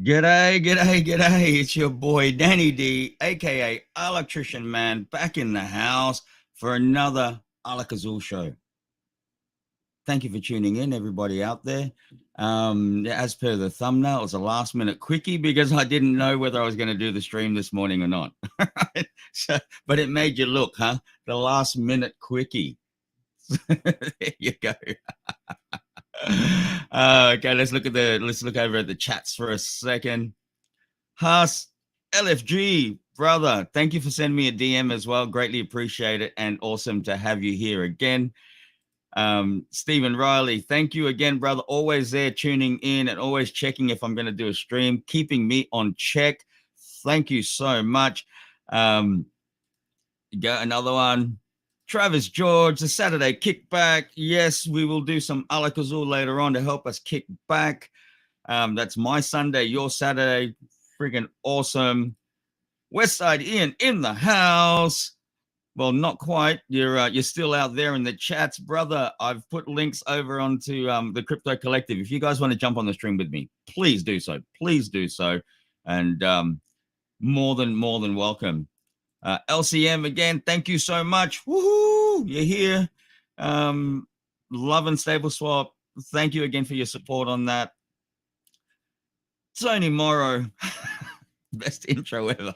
G'day, g'day, g'day. It's your boy Danny D, aka Alaktrician Man, back in the house for another Alak-Azul Show. Thank you for tuning in, everybody out there. As per the thumbnail, it's a last minute quickie because I didn't know whether I was going to do the stream this morning or not. But it made you look, huh? The last minute quickie. There you go. Okay, let's look over at the chats for a second. Haas LFG, brother, thank you for sending me a DM as well. Greatly appreciate it, and awesome to have you here again. Stephen Riley, thank you again, brother. Always there tuning in and always checking if I'm going to do a stream, keeping me on check. Thank you so much. Got another one. Travis George, the Saturday kickback. Yes, we will do some Alak-Azul later on to help us kick back. That's my Sunday, your Saturday. Freaking awesome. Westside Ian in the house. Well, not quite. You're still out there in the chats, brother. I've put links over onto the Crypto Collective. If you guys want to jump on the stream with me, please do so. Please do so. And more than welcome. LCM again, thank you so much. Woohoo! You're here. Love and Stable Swap. Thank you again for your support on that. Tony Morrow, best intro ever.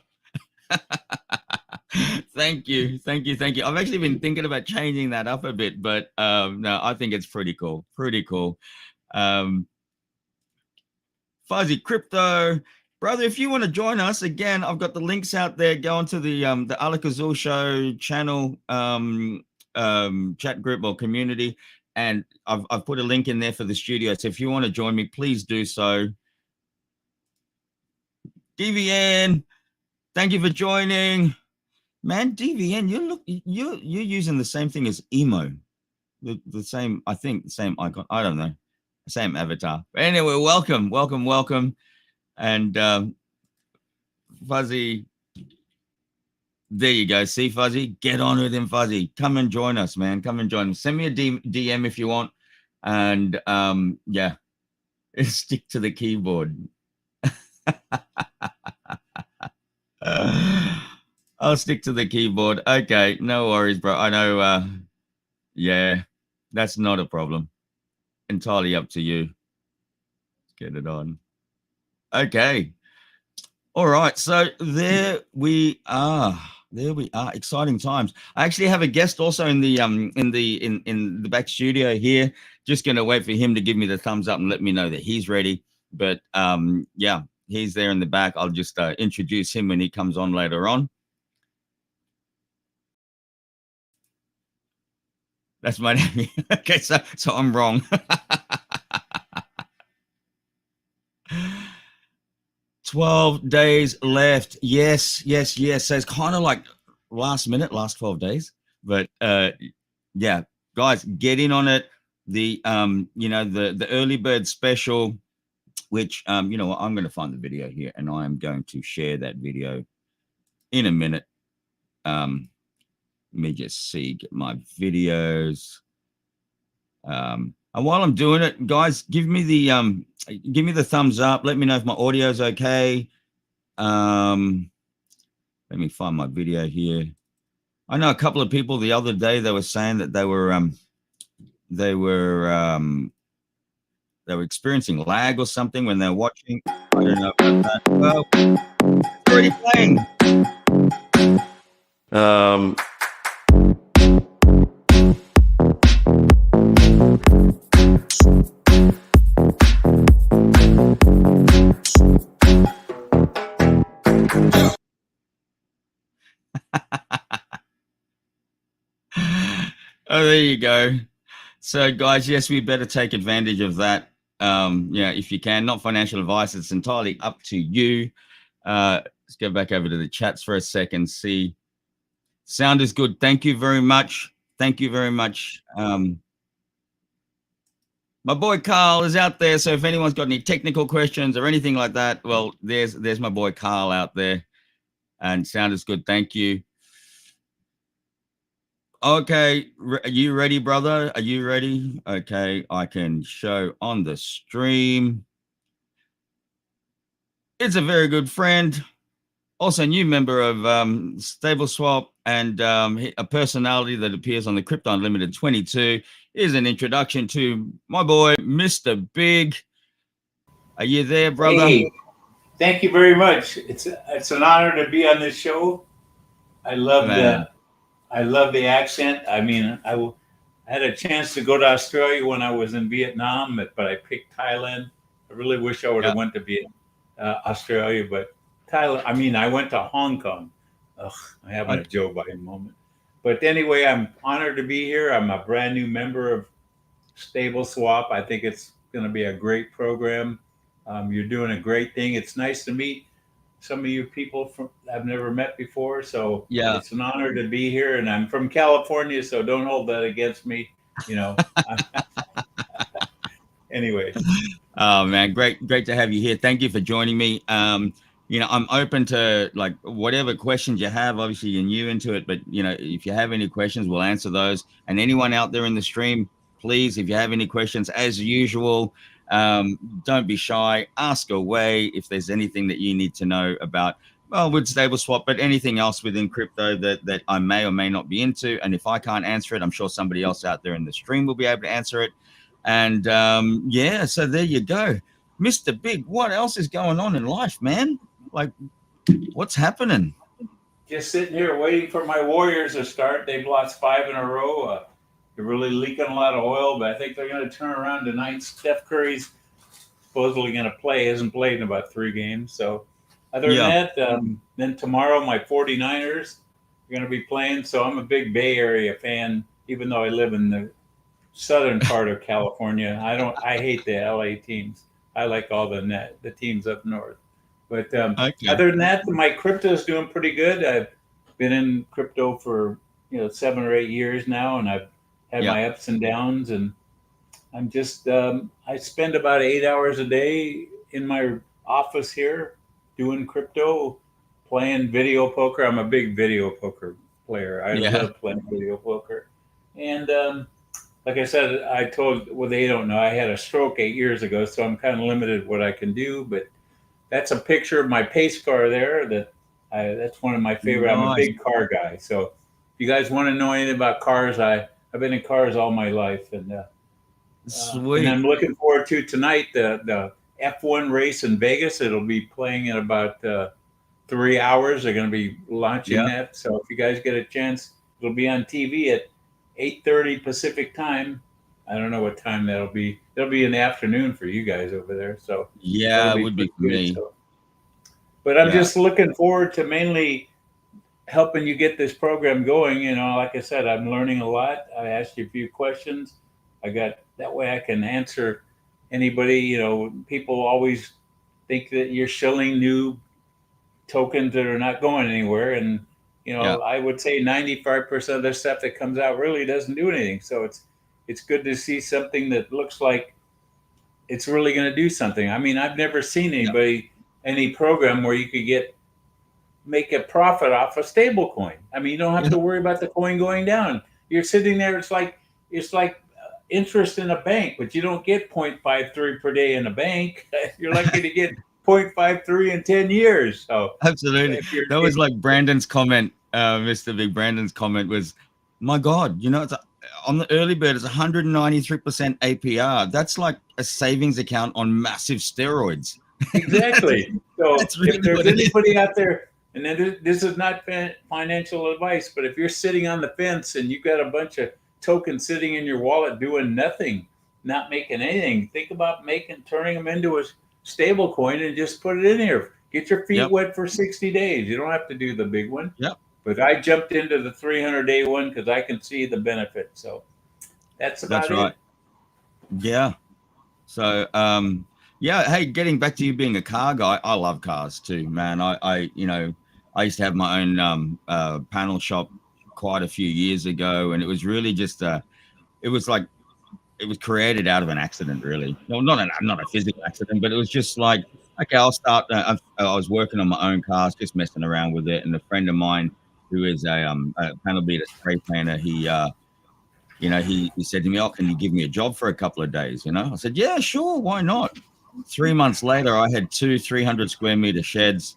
Thank you. I've actually been thinking about changing that up a bit, but no, I think it's pretty cool. Fuzzy Crypto, brother, if you want to join us again, I've got the links out there. Go onto the Alak-Azul Show channel, chat group or community, and I've put a link in there for the studio. So if you want to join me, please do so. DVN, thank you for joining, man. DVN, you're using the same thing as emo, the same, I think, the same icon. I don't know, same avatar. But anyway, welcome, and Fuzzy. There you go. See, Fuzzy, get on with him, Fuzzy. Come and join us, man. Come and join us. Send me a DM if you want, and yeah, stick to the keyboard. I'll stick to the keyboard. Okay, no worries, bro. I know. Yeah, that's not a problem. Entirely up to you. Let's get it on. Okay. All right. So there we are. Exciting times. I actually have a guest also in the back studio here. Just gonna wait for him to give me the thumbs up and let me know that he's ready. But yeah. He's there in the back. I'll just introduce him when he comes on later on. That's my name. Okay, so I'm wrong. 12 days left. Yes. So it's kind of like last 12 days. But yeah, guys, get in on it. The the early bird special, which you know what, I'm going to find the video here and I am going to share that video in a minute. Let me just see, get my videos. And while I'm doing it, guys, give me the thumbs up. Let me know if my audio is okay. Let me find my video here. I know a couple of people the other day, they were saying that they were experiencing lag or something when they're watching. I don't know about that. Well, it's already playing. Oh, there you go. So, guys, yes, we better take advantage of that. Yeah, if you can. Not financial advice. It's entirely up to you. Let's go back over to the chats for a second. See, sound is good. Thank you very much. My boy Carl is out there. So if anyone's got any technical questions or anything like that, well, there's my boy Carl out there. And sound is good. Thank you. Okay, are you ready, brother? Are you ready? Okay, I can show on the stream. It's a very good friend, also a new member of Stable Swap, and a personality that appears on the Crypto Unlimited 22. Is an introduction to my boy, Mr. Big. Are you there, brother? Hey, thank you very much. It's an honor to be on this show. I love Man. the I love the accent. I mean, I had a chance to go to Australia when I was in Vietnam, but I picked Thailand. I really wish I would Yeah. have went to Australia, but Thailand. I mean, I went to Hong Kong. Ugh, I'm having a Joe Biden moment. But anyway, I'm honored to be here. I'm a brand new member of Stable Swap. I think it's going to be a great program. You're doing a great thing. It's nice to meet some of you people I've never met before. So Yeah. it's an honor to be here. And I'm from California, so don't hold that against me. You know. Anyway. Oh man, great to have you here. Thank you for joining me. I'm open to like whatever questions you have. Obviously, you're new into it, but if you have any questions, we'll answer those. And anyone out there in the stream, please, if you have any questions, as usual, don't be shy. Ask away if there's anything that you need to know about. Well, with Stable Swap, but anything else within crypto that I may or may not be into. And if I can't answer it, I'm sure somebody else out there in the stream will be able to answer it. And so there you go. Mr. Big, what else is going on in life, man? Like, what's happening? Just sitting here waiting for my Warriors to start. They've lost 5 in a row. They're really leaking a lot of oil, but I think they're going to turn around tonight. Steph Curry's supposedly going to play. He hasn't played in about 3 games. So other than that, then tomorrow my 49ers are going to be playing. So I'm a big Bay Area fan, even though I live in the southern part of California. I hate the LA teams. I like all the teams up north. But other than that, my crypto is doing pretty good. I've been in crypto for 7 or 8 years now, and I've had my ups and downs. And I'm just I spend about 8 hours a day in my office here doing crypto, playing video poker. I'm a big video poker player. I love playing video poker. And like I said, they don't know, I had a stroke 8 years ago, so I'm kind of limited what I can do. But that's a picture of my pace car there. That's one of my favorite. Nice. I'm a big car guy. So if you guys want to know anything about cars, I've been in cars all my life. And sweet. And I'm looking forward to tonight, the F1 race in Vegas. It'll be playing in about 3 hours. They're going to be launching that. So if you guys get a chance, it'll be on TV at 8:30 Pacific time. I don't know what time that'll be. It'll be in the afternoon for you guys over there. So it would be for me. So. But I'm just looking forward to mainly helping you get this program going. Like I said, I'm learning a lot. I asked you a few questions. That way I can answer anybody. People always think that you're shilling new tokens that are not going anywhere. And I would say 95% of the stuff that comes out really doesn't do anything. So it's good to see something that looks like it's really going to do something. I mean, I've never seen any program where you could make a profit off a stable coin. I mean, you don't have to worry about the coin going down. You're sitting there. It's like interest in a bank, but you don't get 0.53 per day in a bank. You're lucky to get 0.53 in 10 years. So absolutely. That was like Brandon's comment, Mr. Big. Brandon's comment was, my God, it's on the early bird, it's 193% APR. That's like a savings account on massive steroids. Exactly. So really if there's anybody out there, and then this is not financial advice, but if you're sitting on the fence and you've got a bunch of tokens sitting in your wallet doing nothing, not making anything, think about turning them into a stable coin and just put it in here. Get your feet wet for 60 days. You don't have to do the big one. But I jumped into the 300-day one because I can see the benefit. So that's right. It. Yeah. So, hey, getting back to you being a car guy, I love cars too, man. I used to have my own panel shop quite a few years ago, and it was really just it was created out of an accident, really. Well, not a physical accident, but it was just like, okay, I'll start. I was working on my own cars, just messing around with it, and a friend of mine who is a panel beater spray painter, he said to me, "Oh, can you give me a job for a couple of days?" I said, "Yeah, sure, why not?" 3 months later, I had 300 square meter sheds.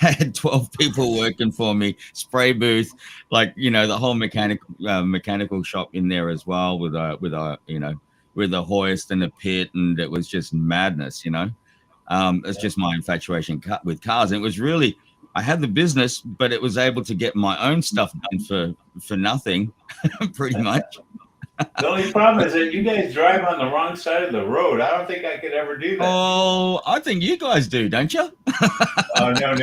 I had 12 people working for me, spray booth, like, the whole mechanical shop in there as well, with a hoist and a pit, and it was just madness. It's just my infatuation with cars. And it was really, I had the business, but it was able to get my own stuff done for nothing, pretty much. The only problem is that you guys drive on the wrong side of the road. I don't think I could ever do that. Oh, I think you guys do, don't you? Oh, no.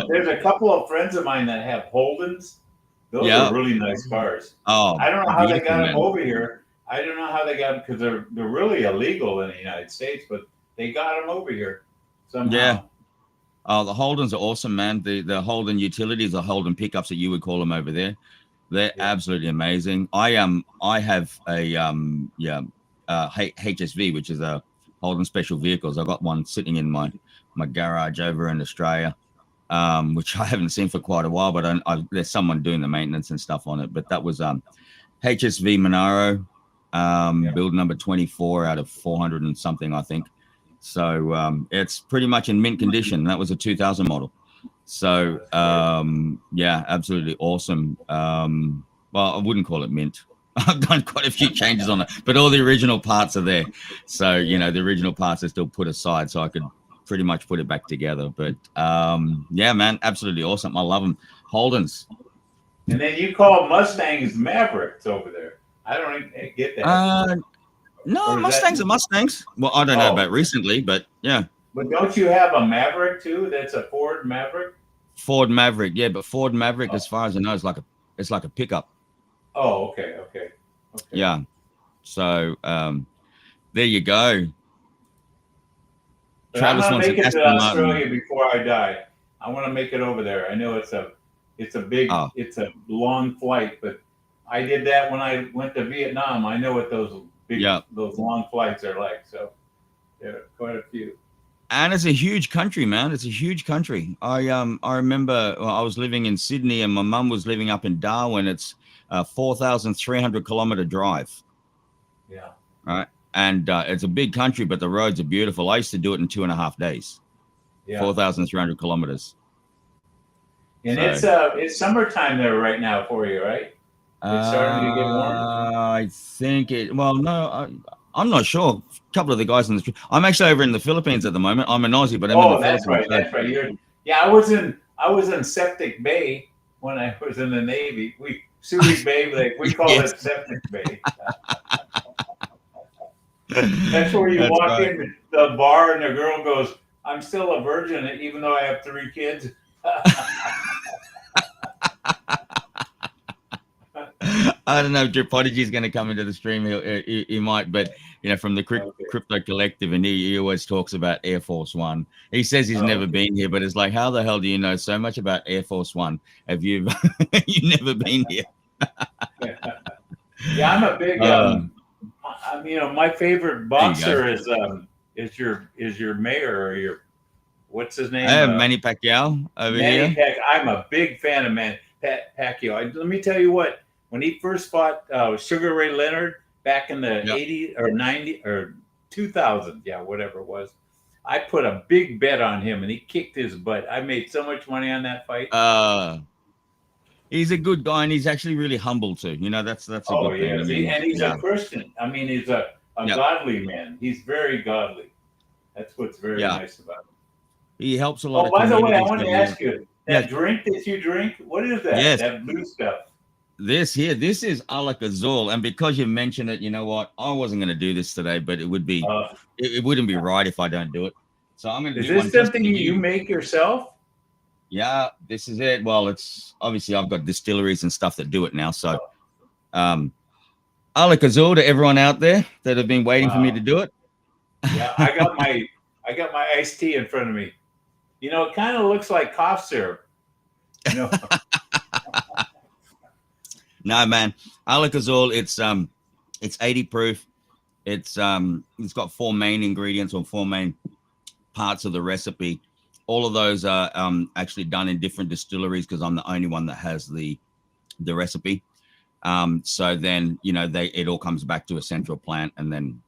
There's a couple of friends of mine that have Holdens. Those are really nice cars. Oh, I don't know how they got them over here. I don't know how they got them, because they're really illegal in the United States, but they got them over here somehow. Yeah. Oh, the Holdens are awesome, man. The Holden utilities, the Holden pickups that you would call them over there, they're absolutely amazing. I have a HSV, which is a Holden Special Vehicles. I got one sitting in my garage over in Australia, which I haven't seen for quite a while, but there's someone doing the maintenance and stuff on it. But that was HSV Monaro, build number 24 out of 400 and something, I think. So it's pretty much in mint condition. That was a 2000 model. So absolutely awesome. Well, I wouldn't call it mint. I've done quite a few changes on it, but all the original parts are there. So the original parts are still put aside, so I could pretty much put it back together. But man, absolutely awesome. I love them. Holdens. And then you call Mustangs Mavericks over there. I don't even get that. No, Mustangs are Mustangs. Well, I don't know about recently, but yeah. But don't you have a Maverick too? That's a Ford Maverick? Ford Maverick, yeah, but Ford Maverick, as far as I know, is like a pickup. Oh, okay. Yeah. So there you go. But I'm gonna make it to Australia before I die. I want to make it over there. I know it's a long flight, but I did that when I went to Vietnam. I know what those long flights are like. So there are quite a few. And it's a huge country, man. It's a huge country. I remember I was living in Sydney and my mum was living up in Darwin. It's a 4,300 kilometer drive. Yeah. Right. And it's a big country, but the roads are beautiful. I used to do it in 2.5 days. Yeah. 4,300 kilometers. And it's summertime there right now for you, right? It's starting to get warm. I think it. Well, no, I'm not sure. A couple of the guys in the street. I'm actually over in the Philippines at the moment. I'm an Aussie, but I'm in the Philippines. That's right. I was in Septic Bay when I was in the Navy. Subic Bay, we call it Septic Bay. That's where you walk in the bar and the girl goes, "I'm still a virgin, even though I have 3 kids." I don't know if Drew Prodigy is going to come into the stream. He might, but from the Crypto Collective, and he always talks about Air Force One. He says he's never been here, but it's like, how the hell do you know so much about Air Force One? Have you never been here? Yeah, I'm a big. My favorite boxer is your mayor or your what's his name? I have Manny Pacquiao over here. I'm a big fan of Manny Pacquiao. Let me tell you what. When he first fought Sugar Ray Leonard back in the 80s or 90s or 2000, whatever it was, I put a big bet on him and he kicked his butt. I made so much money on that fight. He's a good guy and he's actually really humble too. That's a good thing. And he's a Christian. I mean, he's a godly man. He's very godly. That's what's very nice about him. He helps a lot. Oh, by the way, I want to ask you, that drink that you drink, what is that? Yes. That blue stuff. This is Alak-Azul, and because you mentioned it, you know what? I wasn't going to do this today, but it would be it wouldn't be right if I don't do it. So I'm going to. Is this something you make yourself? Yeah, this is it. Well, it's obviously I've got distilleries and stuff that do it now. So, Alak-Azul to everyone out there that have been waiting for me to do it. Yeah, I got my iced tea in front of me. It kind of looks like cough syrup. No, man. Alak-Azul, it's 80 proof. It's got 4 main ingredients or 4 main parts of the recipe. All of those are actually done in different distilleries because I'm the only one that has the recipe. So then, you know, it all comes back to a central plant, and then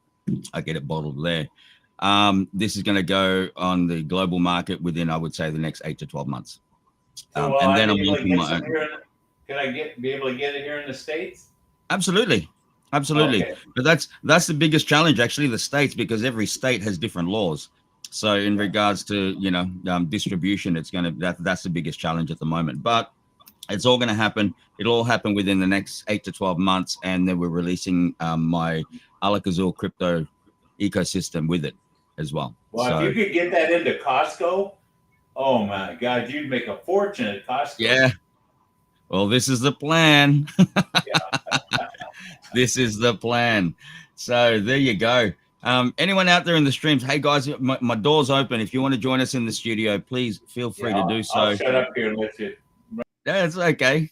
I get it bottled there. This is going to go on the global market within, I would say, the next 8 to 12 months. So And then I'm be able to launching get my some own. here? Can I be able to get it here in the States? Absolutely. Okay. But that's the biggest challenge, actually, the states, because every state has different laws. So in regards to, you know, distribution, it's going to, that's the biggest challenge at the moment. But it's all going to happen. It'll all happen within the next 8 to 12 months. And then we're releasing my Alak-Azul crypto ecosystem with it as well. Well, So, if you could get that into Costco, oh my God, you'd make a fortune at Costco. yeah. Well, this is the plan. Yeah. This is the plan. So there you go. Anyone out there in the streams, hey guys, my door's open. If you want to join us in the studio, please feel free to do so. I'll shut up here and let you. Yeah, it's okay.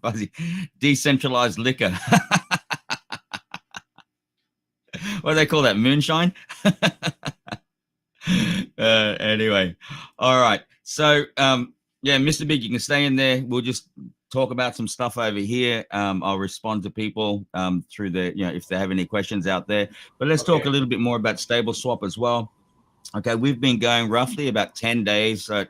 Fuzzy. Decentralized liquor. What do they call that? Moonshine? Anyway. All right. So, yeah, Mr. Big, you can stay in there. We'll just talk about some stuff over here. I'll respond to people through the, you know, if they have any questions out there. But let's talk a little bit more about Stable Swap as well. Okay, we've been going roughly about 10 days, 10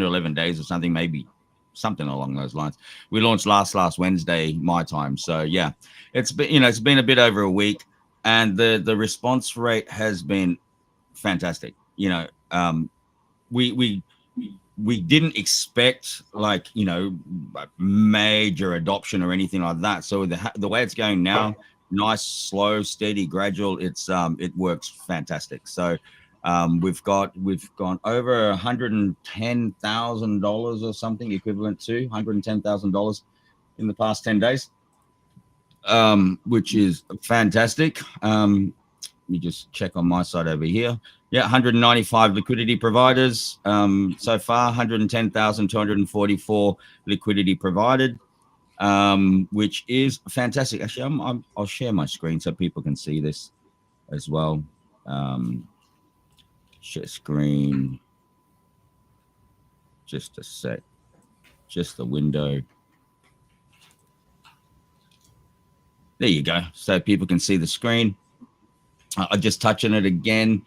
or 11 days or something, maybe something along those lines. We launched last Wednesday, my time. So yeah, it's been, you know, it's been a bit over a week, and the response rate has been fantastic. You know, we didn't expect, like, you know, major adoption or anything like that. So the way it's going now, nice, slow, steady, gradual, it works fantastic. So we've gone over $110,000 or something, equivalent to $110,000 in the past 10 days, which is fantastic. Let me just check on my side over here. Yeah, 195 liquidity providers so far, 110,244 liquidity provided, which is fantastic. Actually, I'll share my screen so people can see this as well. Share screen. Just a sec. Just the window. There you go. So people can see the screen. I'll just touch on it again.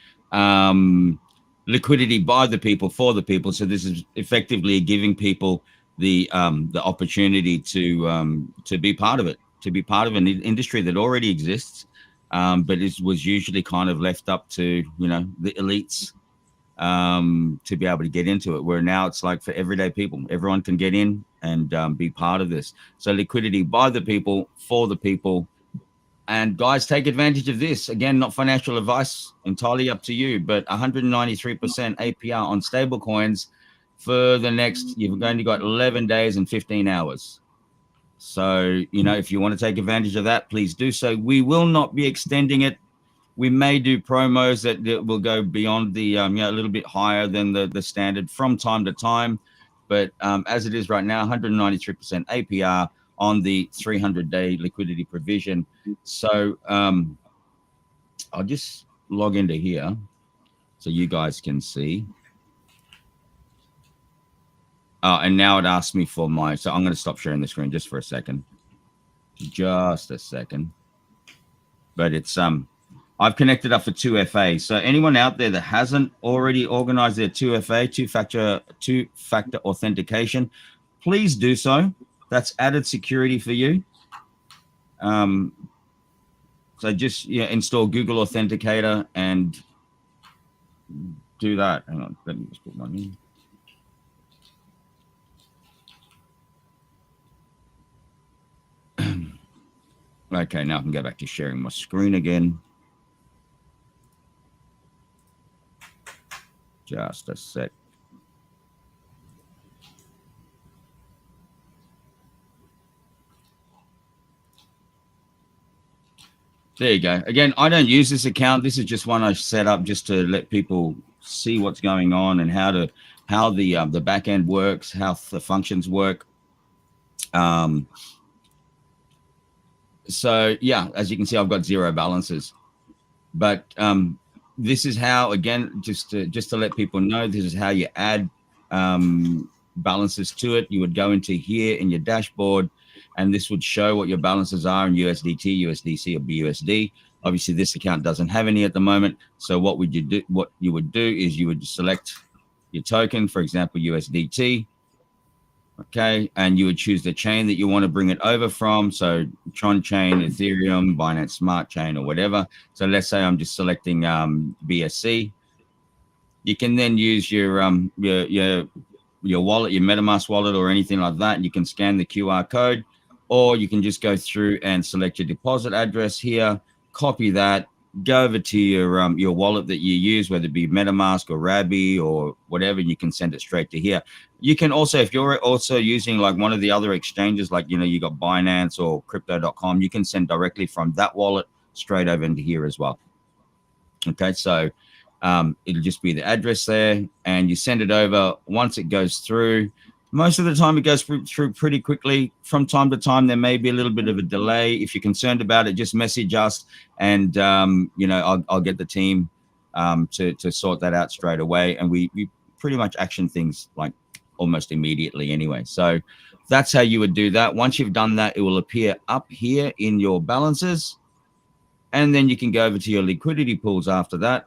Liquidity by the people, for the people. So this is effectively giving people the opportunity to be part of it, to be part of an industry that already exists, but it was usually kind of left up to, you know, the elites to be able to get into it, where now it's like for everyday people, everyone can get in and be part of this. So liquidity by the people, for the people. And guys, take advantage of this. Again, not financial advice, entirely up to you, but 193% APR on stable coins for the next, you've only got 11 days and 15 hours. So, you know, if you want to take advantage of that, please do so. We will not be extending it. We may do promos that will go beyond the, you know, a little bit higher than the standard from time to time. But as it is right now, 193% APR on the 300-day liquidity provision. So I'll just log into here so you guys can see. And now it asks me for my, so I'm going to stop sharing the screen just for a second. Just a second. But it's, I've connected up for 2FA. So anyone out there that hasn't already organized their 2FA, two-factor authentication, please do so. That's added security for you. So just, yeah, install Google Authenticator and do that. Hang on, let me just put one in. Okay, now I can go back to sharing my screen again. Just a sec. There you go. Again, I don't use this account. This is just one I set up just to let people see what's going on and how the back end works, how the functions work. So yeah, as you can see, I've got 0 balances, but this is how, again, just to let people know, this is how you add balances to it, you would go into here in your dashboard, and this would show what your balances are in USDT, USDC, or BUSD. Obviously, this account doesn't have any at the moment. So what would you do? What you would do is you would select your token, for example, USDT. Okay, and you would choose the chain that you want to bring it over from. So Tron chain, Ethereum, Binance Smart Chain, or whatever. So let's say I'm just selecting BSC. You can then use your wallet, your MetaMask wallet, or anything like that. You can scan the QR code, or you can just go through and select your deposit address here, copy that, go over to your wallet that you use, whether it be MetaMask or Rabby or whatever, and you can send it straight to here. You can also, if you're also using like one of the other exchanges, like, you got Binance or crypto.com, you can send directly from that wallet straight over into here as well. Okay, so it'll just be the address there, and you send it over. Once it goes through, most of the time it goes through pretty quickly. From time to time, there may be a little bit of a delay. If you're concerned about it, just message us, and I'll get the team to sort that out straight away. And we pretty much action things like almost immediately anyway. So that's how you would do that. Once you've done that, it will appear up here in your balances, and then you can go over to your liquidity pools after that.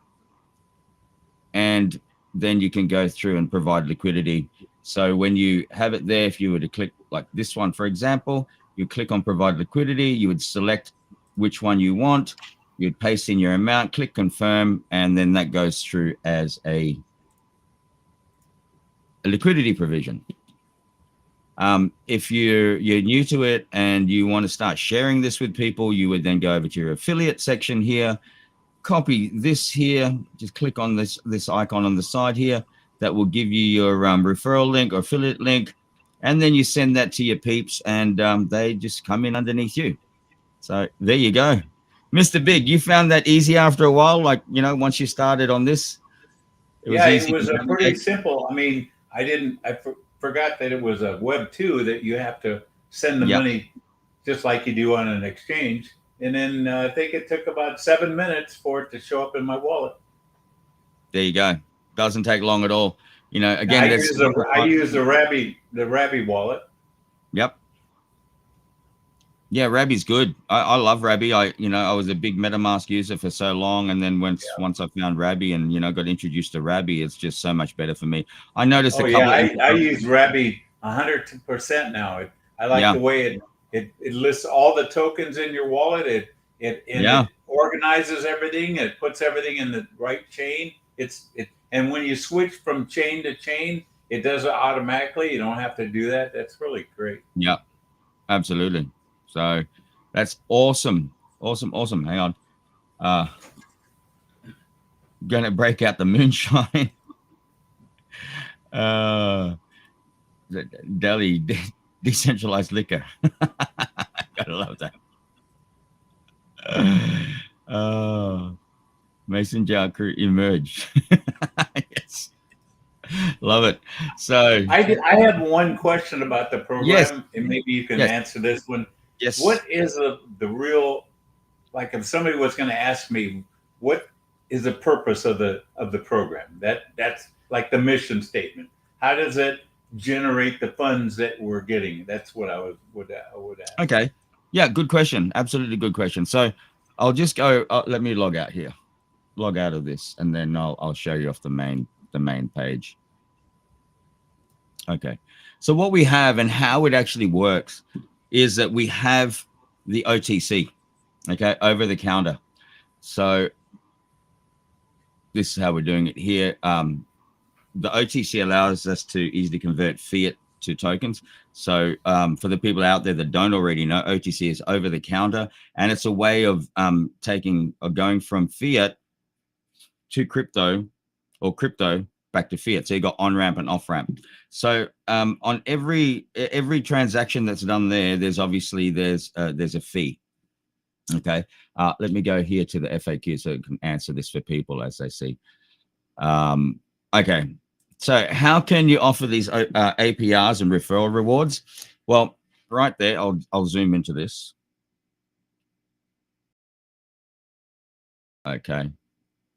And then you can go through and provide liquidity. So when you have it there, if you were to click like this one, for example, you click on provide liquidity, you would select which one you want, you'd paste in your amount, click confirm, and then that goes through as a liquidity provision. If you're new to it and you want to start sharing this with people, you would then go over to your affiliate section here, copy this here, just click on this icon on the side here. That will give you your referral link or affiliate link, and then you send that to your peeps, and they just come in underneath you. So there you go. Mr. Big, you found that easy after a while, like, once you started on this? It was pretty simple. I mean, I forgot that it was a Web 2 that you have to send the money just like you do on an exchange. And then I think it took about 7 minutes for it to show up in my wallet. There you go. Doesn't take long at all. Again, I use the Rabby wallet. Yep. Yeah, Rabby's good. I love Rabby. I was a big MetaMask user for so long, and then once I found Rabby and got introduced to Rabby, it's just so much better for me. I noticed I use Rabby 100% now. I like the way it lists all the tokens in your wallet. It organizes everything. It puts everything in the right chain. And when you switch from chain to chain, it does it automatically. You don't have to do that. That's really great. Yeah, absolutely. So that's awesome. Awesome. Hang on. Gonna break out the moonshine. Delhi decentralized liquor. Gotta love that. Mason jar crew emerge. Yes, love it. So I have one question about the program, and maybe you can answer this one. Yes. What is the real, like, if somebody was going to ask me, what is the purpose of the program? That's like the mission statement. How does it generate the funds that we're getting? That's what I would ask. Okay. Yeah, good question. Absolutely good question. So I'll just go. Let me log out here. Log out of this, and then I'll show you off the main page. Okay. So what we have and how it actually works is that we have the OTC, okay, over the counter. So this is how we're doing it here. The OTC allows us to easily convert fiat to tokens. So for the people out there that don't already know, OTC is over the counter, and it's a way of going from fiat to crypto, or crypto back to fiat. So you got on ramp and off ramp. So on every transaction that's done there, there's a fee. Okay. Let me go here to the FAQ so it can answer this for people as they see. Okay. So how can you offer these APRs and referral rewards? Well, right there, I'll zoom into this. Okay.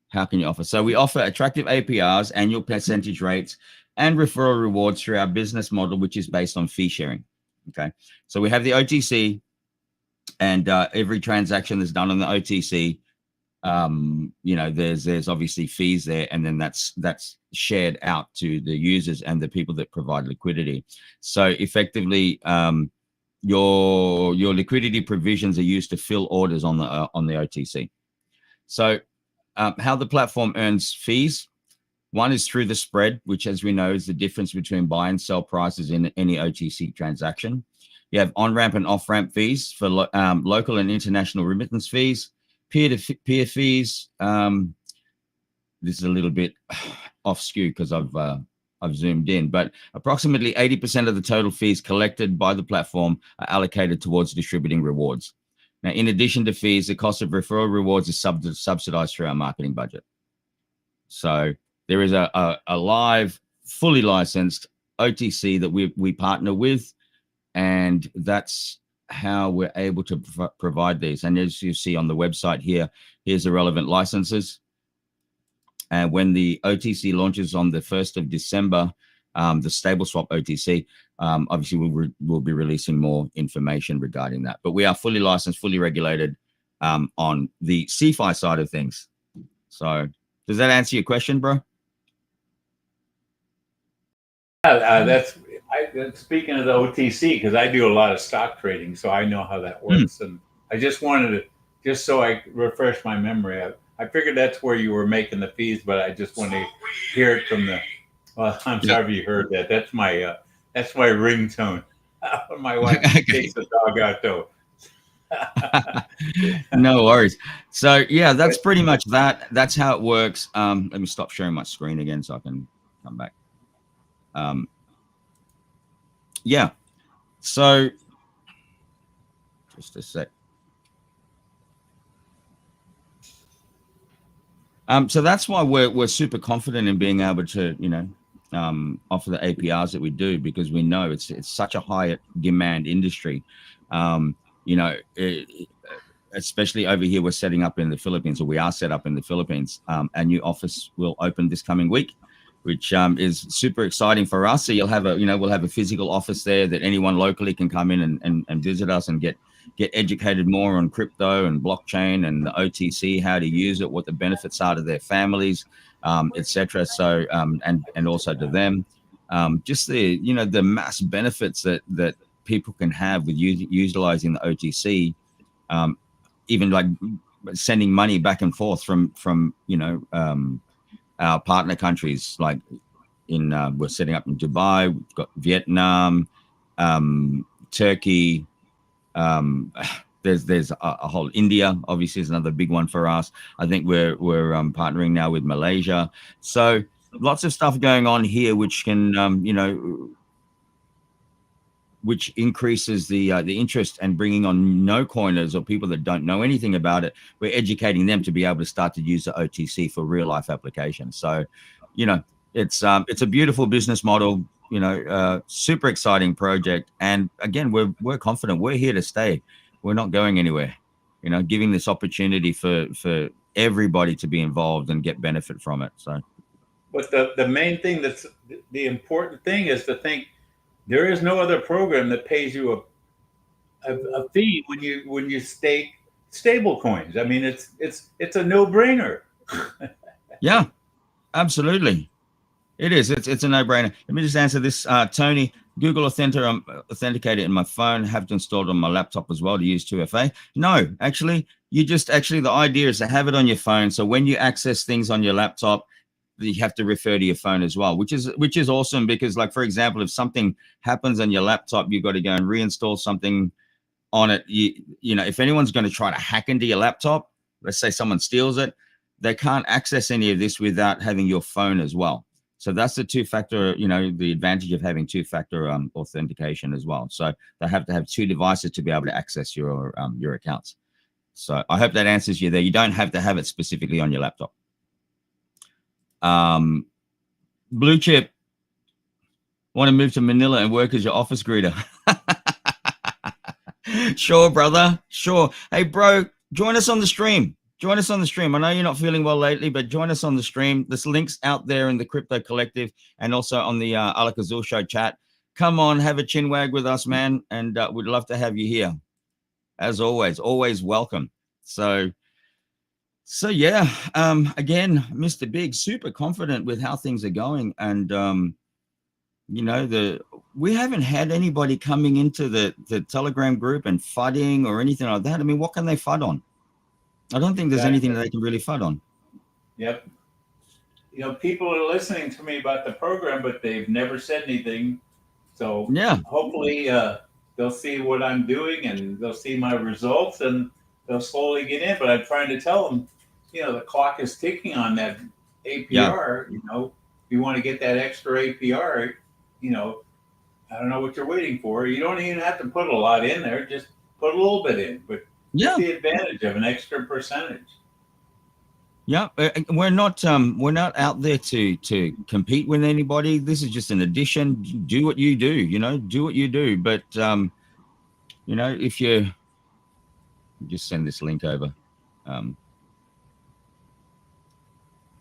How can you offer? So we offer attractive APRs, annual percentage rates, and referral rewards through our business model, which is based on fee sharing. Okay, so we have the OTC, and every transaction that's done on the OTC, there's obviously fees there, and then that's shared out to the users and the people that provide liquidity. So effectively, your liquidity provisions are used to fill orders on the OTC. So how the platform earns fees, one is through the spread, which, as we know, is the difference between buy and sell prices in any OTC transaction. You have on-ramp and off-ramp fees for local and international remittance fees, peer-to-peer fees. This is a little bit off skew because I've zoomed in, but approximately 80% of the total fees collected by the platform are allocated towards distributing rewards. Now, in addition to fees, the cost of referral rewards is subsidized through our marketing budget. So there is a live, fully licensed OTC that we partner with, and that's how we're able to provide these. And as you see on the website here, here's the relevant licenses. And when the OTC launches on the 1st of December, the stable swap OTC, obviously we'll be releasing more information regarding that. But we are fully licensed, fully regulated on the CFI side of things. So does that answer your question, bro? Speaking of the OTC, because I do a lot of stock trading, so I know how that works. And I just wanted to, just so I refresh my memory, I figured that's where you were making the fees, but I just want to hear it from the. Well, I'm sorry if you heard that. That's my ringtone. My wife takes the dog out though. No worries. So yeah, that's pretty much that. That's how it works. Let me stop sharing my screen again so I can come back. Yeah. So just a sec. So that's why we're super confident in being able to, offer the APRs that we do, because we know it's such a high demand industry. Especially over here, we're setting up in the Philippines, or we are set up in the Philippines. Our new office will open this coming week, which is super exciting for us. So you'll have we'll have a physical office there that anyone locally can come in and visit us and get educated more on crypto and blockchain and the OTC, how to use it, what the benefits are to their families, etc. So and also to them, just the the mass benefits that people can have with utilizing the OTC, even like sending money back and forth from our partner countries, like we're setting up in Dubai, we've got Vietnam, Turkey. There's a whole India, obviously, is another big one for us. I think we're partnering now with Malaysia. So lots of stuff going on here, which can which increases the interest, and bringing on no coiners or people that don't know anything about it. We're educating them to be able to start to use the OTC for real life applications. So, it's a beautiful business model. Super exciting project. And again, we're confident we're here to stay. We're not going anywhere. Giving this opportunity for everybody to be involved and get benefit from it. So, but the main thing, that's the important thing, is to think there is no other program that pays you a fee when you stake stable coins. I mean, it's a no-brainer. Yeah, absolutely. It is. It's a no-brainer. Let me just answer this. Tony, Google Authenticator in my phone, have to install it on my laptop as well to use 2FA. No, actually, the idea is to have it on your phone. So when you access things on your laptop, you have to refer to your phone as well, which is awesome, because, like, for example, if something happens on your laptop, you've got to go and reinstall something on it. If anyone's going to try to hack into your laptop, let's say someone steals it, they can't access any of this without having your phone as well. So that's the two-factor, the advantage of having two-factor authentication as well. So they have to have two devices to be able to access your accounts. So I hope that answers you there. You don't have to have it specifically on your laptop. Blue Chip, want to move to Manila and work as your office greeter? Sure, brother. Sure. Hey, bro, join us on the stream. join us on the stream. I know you're not feeling well lately, but join us on the stream. There's links out there in the Crypto Collective and also on the Alak-Azul Show chat. Come on, have a chin wag with us, man, and we'd love to have you here. As always welcome. So yeah, again, Mr. Big, super confident with how things are going, and you know, we haven't had anybody coming into the Telegram group and fudding or anything like that. I mean, what can they FUD on? I don't think there's anything that they can really FUD on. Yep. You know, people are listening to me about the program, but they've never said anything. So yeah, hopefully they'll see what I'm doing and they'll see my results and they'll slowly get in. But I'm trying to tell them, you know, the clock is ticking on that APR. Yeah. You know, if you want to get that extra APR, you know, I don't know what you're waiting for. You don't even have to put a lot in there. Just put a little bit in. But yeah, the advantage of an extra percentage. Yeah, we're not out there to compete with anybody. This is just an addition. Do what you do, you know, do what you do. But you know, if you just send this link over.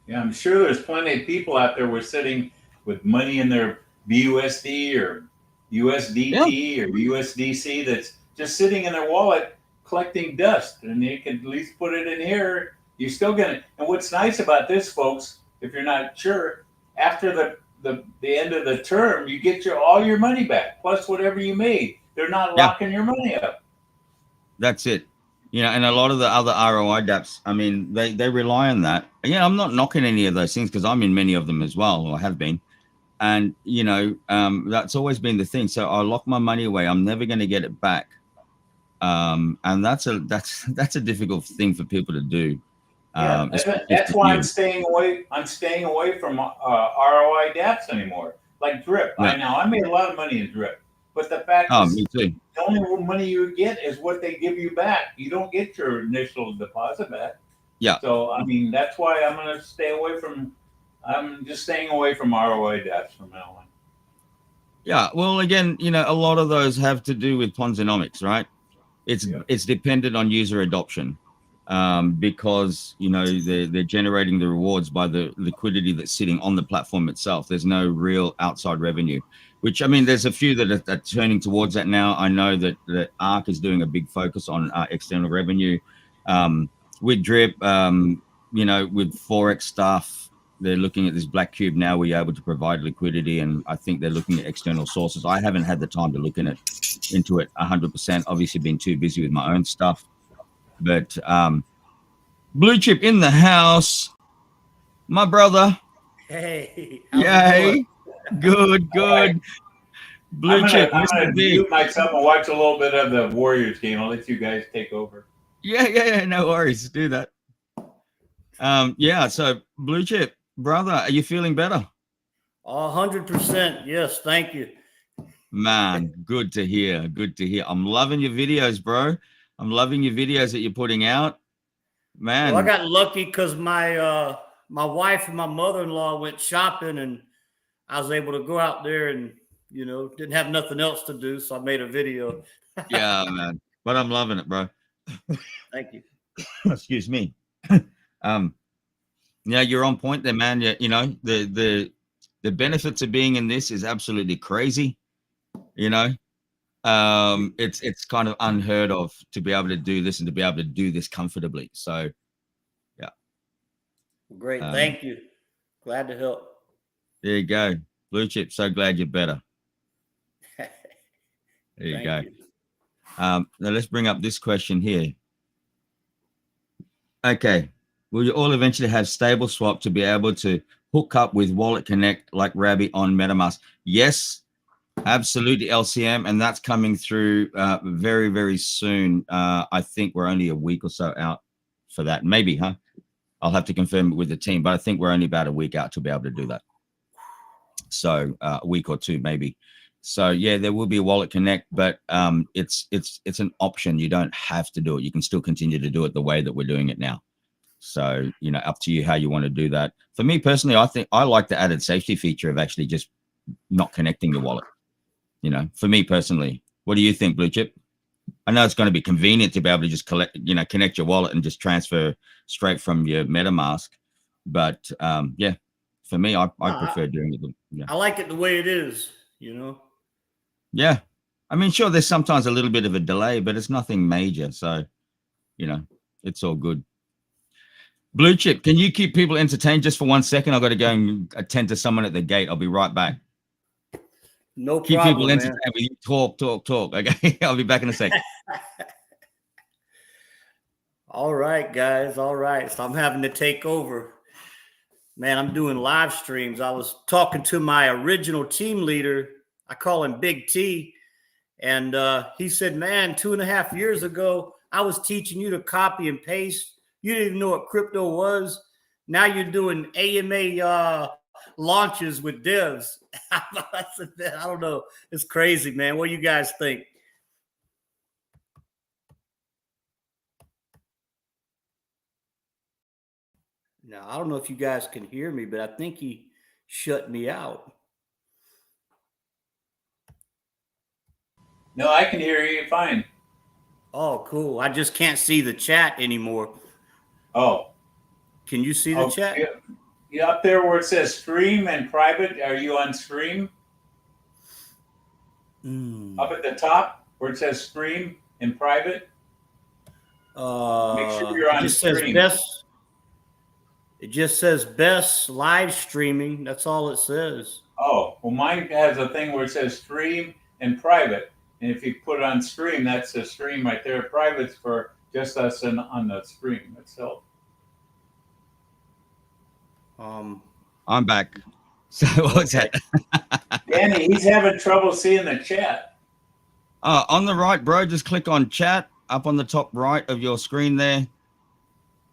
Yeah, I'm sure there's plenty of people out there who are sitting with money in their BUSD or USDT or USDC that's just sitting in their wallet collecting dust, and you can at least put it in here. You're still gonna, and what's nice about this, folks, if you're not sure, after the end of the term, you get all your money back plus whatever you made. They're not locking your money up. That's it. You know, and a lot of the other ROI dApps, I mean, they rely on that. Yeah, I'm not knocking any of those things because I'm in many of them as well, or have been. And you know, that's always been the thing. So I lock my money away. I'm never going to get it back. And that's a difficult thing for people to do. Yeah, that's why I'm staying away. I'm staying away from ROI dApps anymore, like Drip. Yeah. I made a lot of money in Drip, but the fact is, me too. The only money you get is what they give you back. You don't get your initial deposit back. Yeah. So I mean, that's why I'm going to stay away from. I'm just staying away from ROI dApps from now on. Yeah. Well, again, you know, a lot of those have to do with Ponzinomics, right? It's dependent on user adoption. Because you know they're generating the rewards by the liquidity that's sitting on the platform itself. There's no real outside revenue, which I mean, there's a few that are turning towards that now. I know that ARK is doing a big focus on external revenue. With Drip, you know, with Forex stuff, they're looking at this black cube now. We're able to provide liquidity, and I think they're looking at external sources. I haven't had the time to look into it 100%. Obviously, been too busy with my own stuff. But Blue Chip in the house, my brother. Hey, yay, good. Right. Blue Chip. I'm gonna mute myself and watch a little bit of the Warriors game. I'll let you guys take over. Yeah, no worries. Do that. Yeah. So Blue Chip, brother, are you feeling better? 100%. Yes, thank you. Man, good to hear. Good to hear. I'm loving your videos, bro. I'm loving your videos that you're putting out, man. Well, I got lucky because my wife and my mother-in-law went shopping, and I was able to go out there and, you know, didn't have nothing else to do, so I made a video. Yeah, man. But I'm loving it, bro. Thank you. Excuse me. Yeah, you're on point there, man. You know, the benefits of being in this is absolutely crazy. You know. It's kind of unheard of to be able to do this and to be able to do this comfortably. So yeah, great. Thank you. Glad to help. There you go. Blue Chip, so glad you're better. There you go. Now let's bring up this question here. Okay, will you all eventually have stable swap to be able to hook up with Wallet Connect like Rabby on MetaMask? Yes, absolutely, LCM, and that's coming through very, very soon. I think we're only a week or so out for that. Maybe, huh? I'll have to confirm it with the team, but I think we're only about a week out to be able to do that. So a week or two, maybe. So yeah, there will be a Wallet Connect, but it's an option. You don't have to do it. You can still continue to do it the way that we're doing it now. So, you know, up to you how you want to do that. For me personally, I think I like the added safety feature of actually just not connecting the wallet. You know, for me personally, what do you think, Blue Chip? I know it's going to be convenient to be able to just connect your wallet and just transfer straight from your MetaMask. But yeah, for me, I prefer doing it. Yeah. I like it the way it is, you know? Yeah. I mean, sure, there's sometimes a little bit of a delay, but it's nothing major. So, you know, it's all good. Blue Chip, can you keep people entertained just for 1 second? I've got to go and attend to someone at the gate. I'll be right back. No Keep problem, people entertained. man. Talk. Okay, I'll be back in a sec. All right, guys. All right. So I'm having to take over. Man, I'm doing live streams. I was talking to my original team leader. I call him Big T. And he said, man, 2.5 years ago, I was teaching you to copy and paste. You didn't even know what crypto was. Now you're doing AMA launches with devs. I said, man, I don't know. It's crazy, man. What do you guys think? Now, I don't know if you guys can hear me, but I think he shut me out. No, I can hear you fine. Oh, cool. I just can't see the chat anymore. Oh. Can you see the chat? Yeah, up there where it says stream and private, are you on stream? Up at the top where it says stream and private? Make sure you're on stream. It just says best live streaming. That's all it says. Oh, well, mine has a thing where it says stream and private. And if you put it on stream, that's the stream right there. Private's for just us and on the stream itself. I'm back. So what's that? Danny, he's having trouble seeing the chat. On the right, bro, just click on chat up on the top right of your screen there.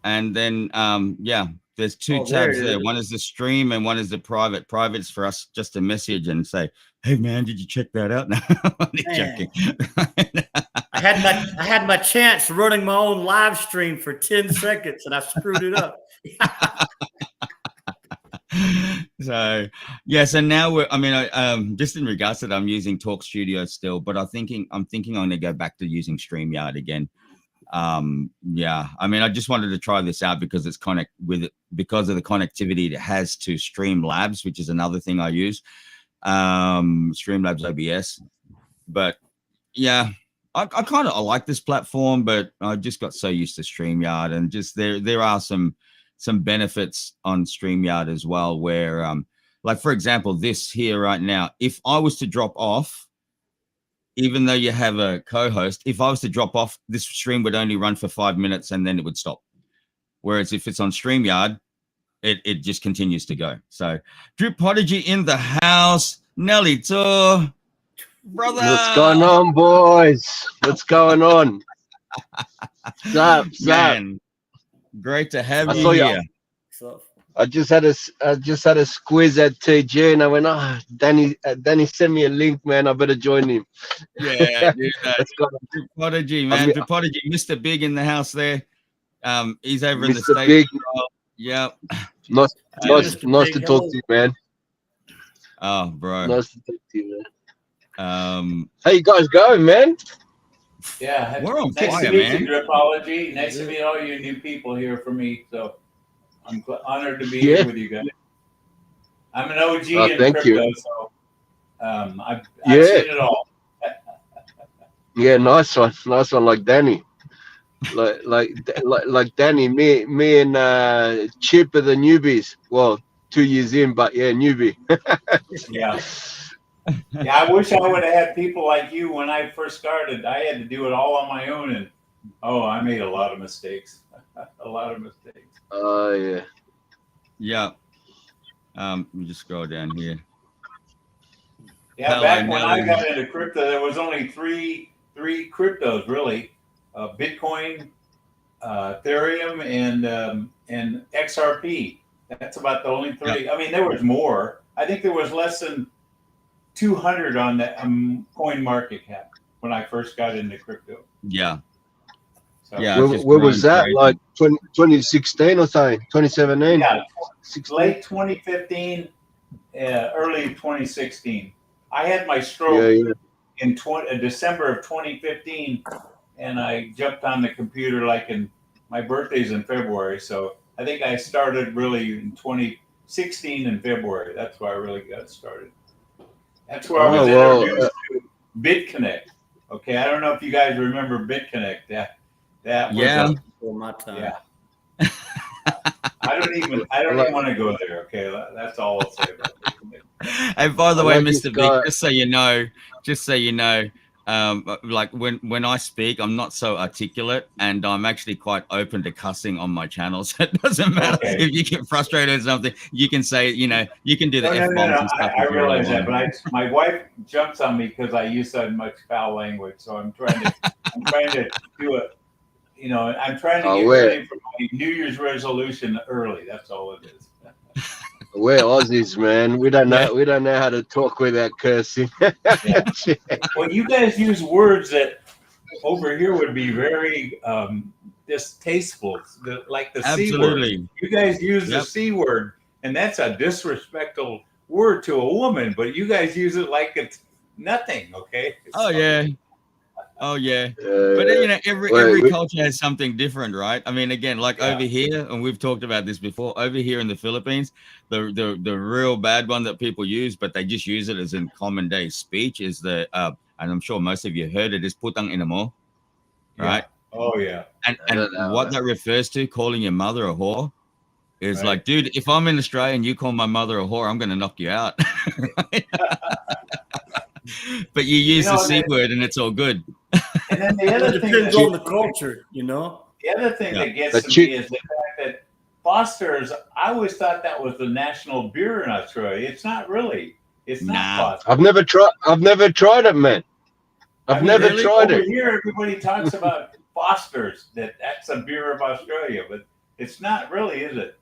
And then, yeah, there's two tabs there. One is the stream and one is the private. Private's for us just to message and say, hey, man, did you check that out? No, I'm joking. I had my chance running my own live stream for 10 seconds and I screwed it up. So yeah, so now just in regards to that, I'm using Talk Studio still, but I'm thinking I'm going to go back to using StreamYard again. Yeah, I mean, I just wanted to try this out because it's because of the connectivity it has to Streamlabs, which is another thing I use, Streamlabs OBS. But yeah, I kind of like this platform, but I just got so used to StreamYard, and just there are some benefits on StreamYard as well, where like for example, this here right now, if I was to drop off, even though you have a co-host, if I was to drop off, this stream would only run for 5 minutes and then it would stop. Whereas if it's on StreamYard, it just continues to go. So Drip Prodigy in the house, Nelly Tour, brother. What's going on, boys? What's going on? What's up? Great to have you here. I just had a squiz at TG and I went, oh, Danny sent me a link, man. I better join him. Yeah, dude, Drip Prodigy, man. Drip Prodigy, Mr. Big in the house there. He's over in the States. Big. Yep. Nice to talk to you, man. Oh, bro. Nice to talk to you, man. How you guys going, man? Yeah, we're on nice fire, to meet man. you, Dripology. Nice to meet all you new people here for me. So I'm honored to be here with you guys. I'm an OG in crypto, so I've seen it all. Yeah, nice one, like Danny. like Danny, me and Chip are the newbies. Well, 2 years in, but yeah, newbie. Yeah. Yeah, I wish I would have had people like you when I first started. I had to do it all on my own, and I made a lot of mistakes. A lot of mistakes. Oh yeah. Yeah. Let me just scroll down here. Yeah, back when I got into crypto, there was only three cryptos really: Bitcoin, Ethereum, and XRP. That's about the only three. Yeah. I mean, there was more. I think there was less than 200 on the coin market cap when I first got into crypto. Yeah. So, yeah. Where was that? Crazy. Like 2016 or something? 2017? Yeah. 16? Late 2015, early 2016. I had my stroke in December of 2015, and I jumped on the computer my birthday's in February, so I think I started really in 2016 in February. That's where I really got started. That's where I was introduced to BitConnect. Okay, I don't know if you guys remember BitConnect. That was before my time. Yeah. I don't even want to go there. Okay, that's all I'll say about BitConnect. And by the way, Mr. Vic, just so you know, like when I speak, I'm not so articulate, and I'm actually quite open to cussing on my channel. So it doesn't matter if you get frustrated or something. You can say, you can do the F-bombs and stuff. I realize that, but my wife jumps on me because I use so much foul language. So I'm trying to do it. I'm trying to get ready for my New Year's resolution early. That's all it is. We're Aussies, man. We don't know how to talk without cursing. Yeah. Well, you guys use words that over here would be very distasteful, like the C word. You guys use the C word, and that's a disrespectful word to a woman, but you guys use it like it's nothing, okay? Oh yeah. But every culture has something different, right? I mean, again, like over here, and we've talked about this before, over here in the Philippines, the real bad one that people use, but they just use it as in common day speech, is and I'm sure most of you heard it, is putang ina mo, right? Oh yeah. And what that refers to, calling your mother a whore, is like, dude, if I'm in Australia and you call my mother a whore, I'm gonna knock you out. But you use the C word and it's all good. And then the other thing depends on the culture, The other thing that gets to me is the fact that Foster's, I always thought that was the national beer in Australia. It's not really. It's not Foster's. I've never tried it, man. I've never tried it. Over here, everybody talks about Foster's, that's a beer of Australia, but it's not really, is it?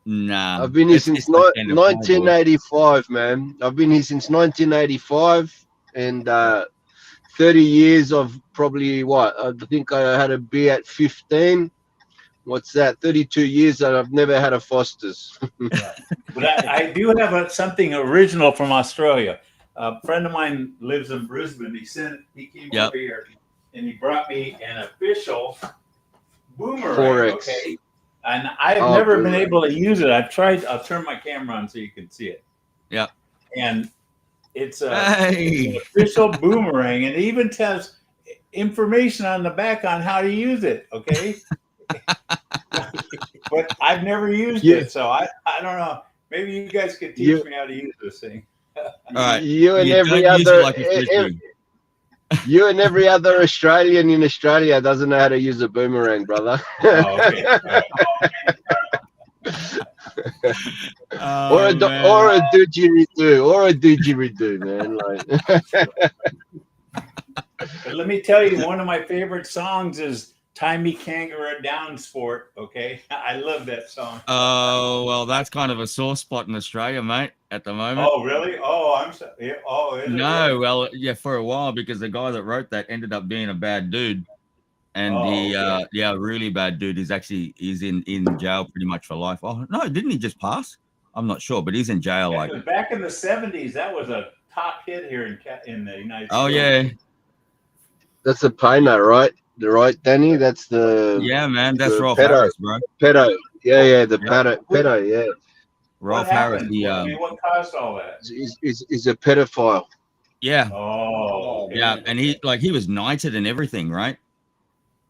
Nah. I've been here since 1985, man. I've been here since 1985, and 30 years of probably I think I had a beer at 15. What's that? 32 years that I've never had a Foster's. But I do have something original from Australia. A friend of mine lives in Brisbane. He came over here and he brought me an official boomerang. Forex. Okay. And I've never been able to use it. I've tried. I'll turn my camera on so you can see it. Yeah. And it's an official boomerang, and it even tells information on the back on how to use it. Okay. But I've never used it, so I don't know. Maybe you guys could teach me how to use this thing. All right. You and every other Australian in Australia doesn't know how to use a boomerang, brother. Okay. Or a didgeridoo, man. But let me tell you, one of my favorite songs is "Tie Me Kangaroo Down Sport." Okay, I love that song. Oh well, that's kind of a sore spot in Australia, mate, at the moment. Oh really? Oh, I'm sorry. Oh, no. Well, yeah, for a while, because the guy that wrote that ended up being a bad dude, and really bad dude. He's in jail pretty much for life. Oh no, didn't he just pass? I'm not sure, but he's in jail. Back in the 70s, that was a top hit here in the United States. Oh yeah, that's a painter, right? Right, Danny? That's the man. That's Rolf Harris, bro. Pedo, the pedo, yeah. Rolf Harris. What caused all that? Is a pedophile. Yeah. Oh. Okay. Yeah, and he was knighted and everything, right?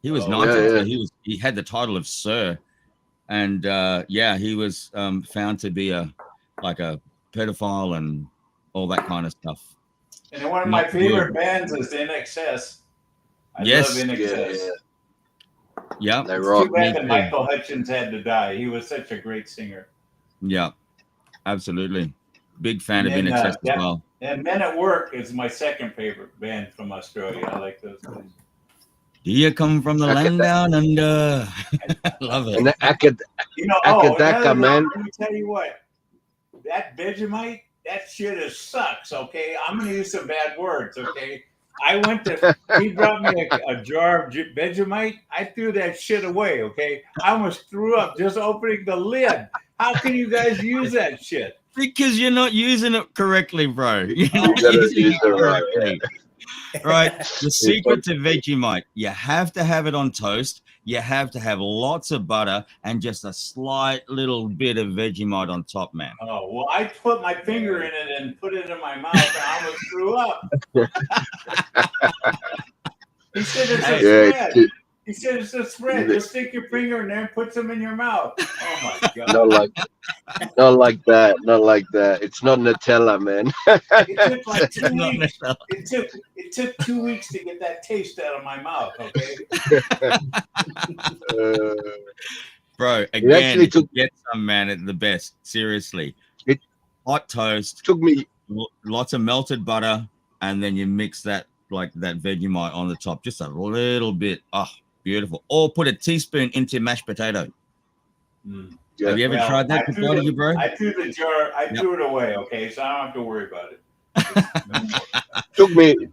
He was knighted. So he had the title of Sir, and he was found to be a pedophile and all that kind of stuff. And one of my favorite bands is NXS. I love NXS. Yeah. They rock. Too bad that Michael Hutchins had to die. He was such a great singer. Yeah, absolutely. Big fan of NXS as well. And Men at Work is my second favorite band from Australia. I like those guys. Do you come from the land down under? Love it. And Akadaka, man. Let me tell you what. That Vegemite, that shit sucks, okay? I'm going to use some bad words, okay? He brought me a jar of Vegemite. I threw that shit away, okay? I almost threw up just opening the lid. How can you guys use that shit? Because you're not using it correctly, bro. You're not using it correctly. Right. The secret to Vegemite, you have to have it on toast. You have to have lots of butter and just a slight little bit of Vegemite on top, man. Oh, well, I put my finger in it and put it in my mouth and I almost threw up. He said it's a spread. He said it's a spread. Just stick your finger in there and put some in your mouth. Oh my God. Not like that. Not like that. It's not Nutella, man. It took like 2 weeks. It took 2 weeks to get that taste out of my mouth. Okay. Bro, again, get some, man, at the best. Seriously. Hot toast. Took me lots of melted butter, and then you mix that like that Vegemite on the top, just a little bit. Oh, beautiful. Or put a teaspoon into mashed potato. Yeah. Have you ever tried that before, bro? I threw the jar. I threw it away. Okay, so I don't have to worry about it.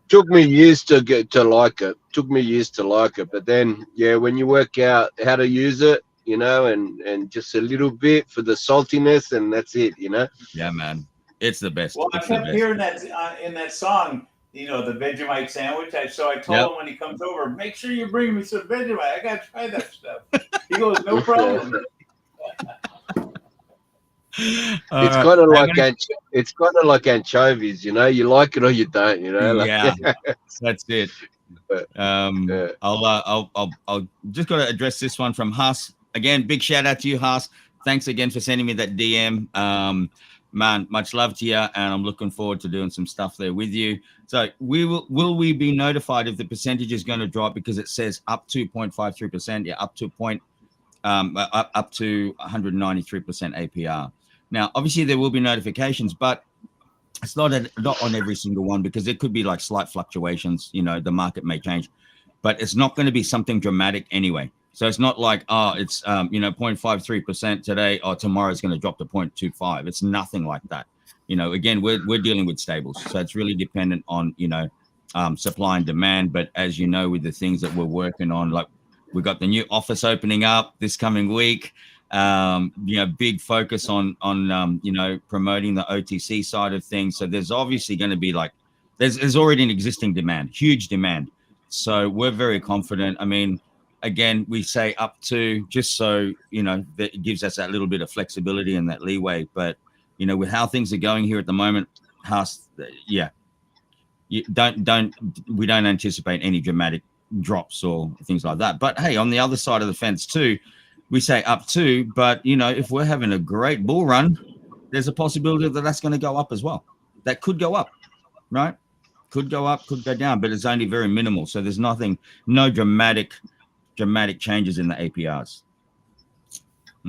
Took me years to get to like it. Took me years to like it, but then when you work out how to use it, you know, and just a little bit for the saltiness, and that's it, you know. Yeah, man, it's the best. Well, I kept hearing that in that song, you know, the Vegemite sandwich. So I told him when he comes over, make sure you bring me some Vegemite. I gotta try that stuff. He goes, no problem. It's kind of like anchovies, you know. You like it or you don't, you know. Like, yeah, that's it. I'll just got to address this one from Haas again. Big shout out to you, Haas. Thanks again for sending me that DM. Man, much love to you, and I'm looking forward to doing some stuff there with you. So will we be notified if the percentage is going to drop, because it says up to 0.53%, up to up to 193% APR. Now, obviously, there will be notifications, but it's not on every single one, because it could be like slight fluctuations. You know, the market may change, but it's not going to be something dramatic anyway. So it's not like, it's 0.53% today, or tomorrow it's going to drop to 0.25. It's nothing like that. You know, again, we're dealing with stables, so it's really dependent on supply and demand. But as you know, with the things that we're working on, like we've got the new office opening up this coming week. Big focus on promoting the OTC side of things. So there's obviously going to be there's already an existing demand, huge demand. So we're very confident. I mean, again, we say up to, just so that it gives us that little bit of flexibility and that leeway. But with how things are going here at the moment, we don't anticipate any dramatic drops or things like that. But hey, on the other side of the fence too, we say up to, but if we're having a great bull run, there's a possibility that that's going to go up as well. That could go up, right? Could go up, could go down, but it's only very minimal. So there's no dramatic changes in the APRs.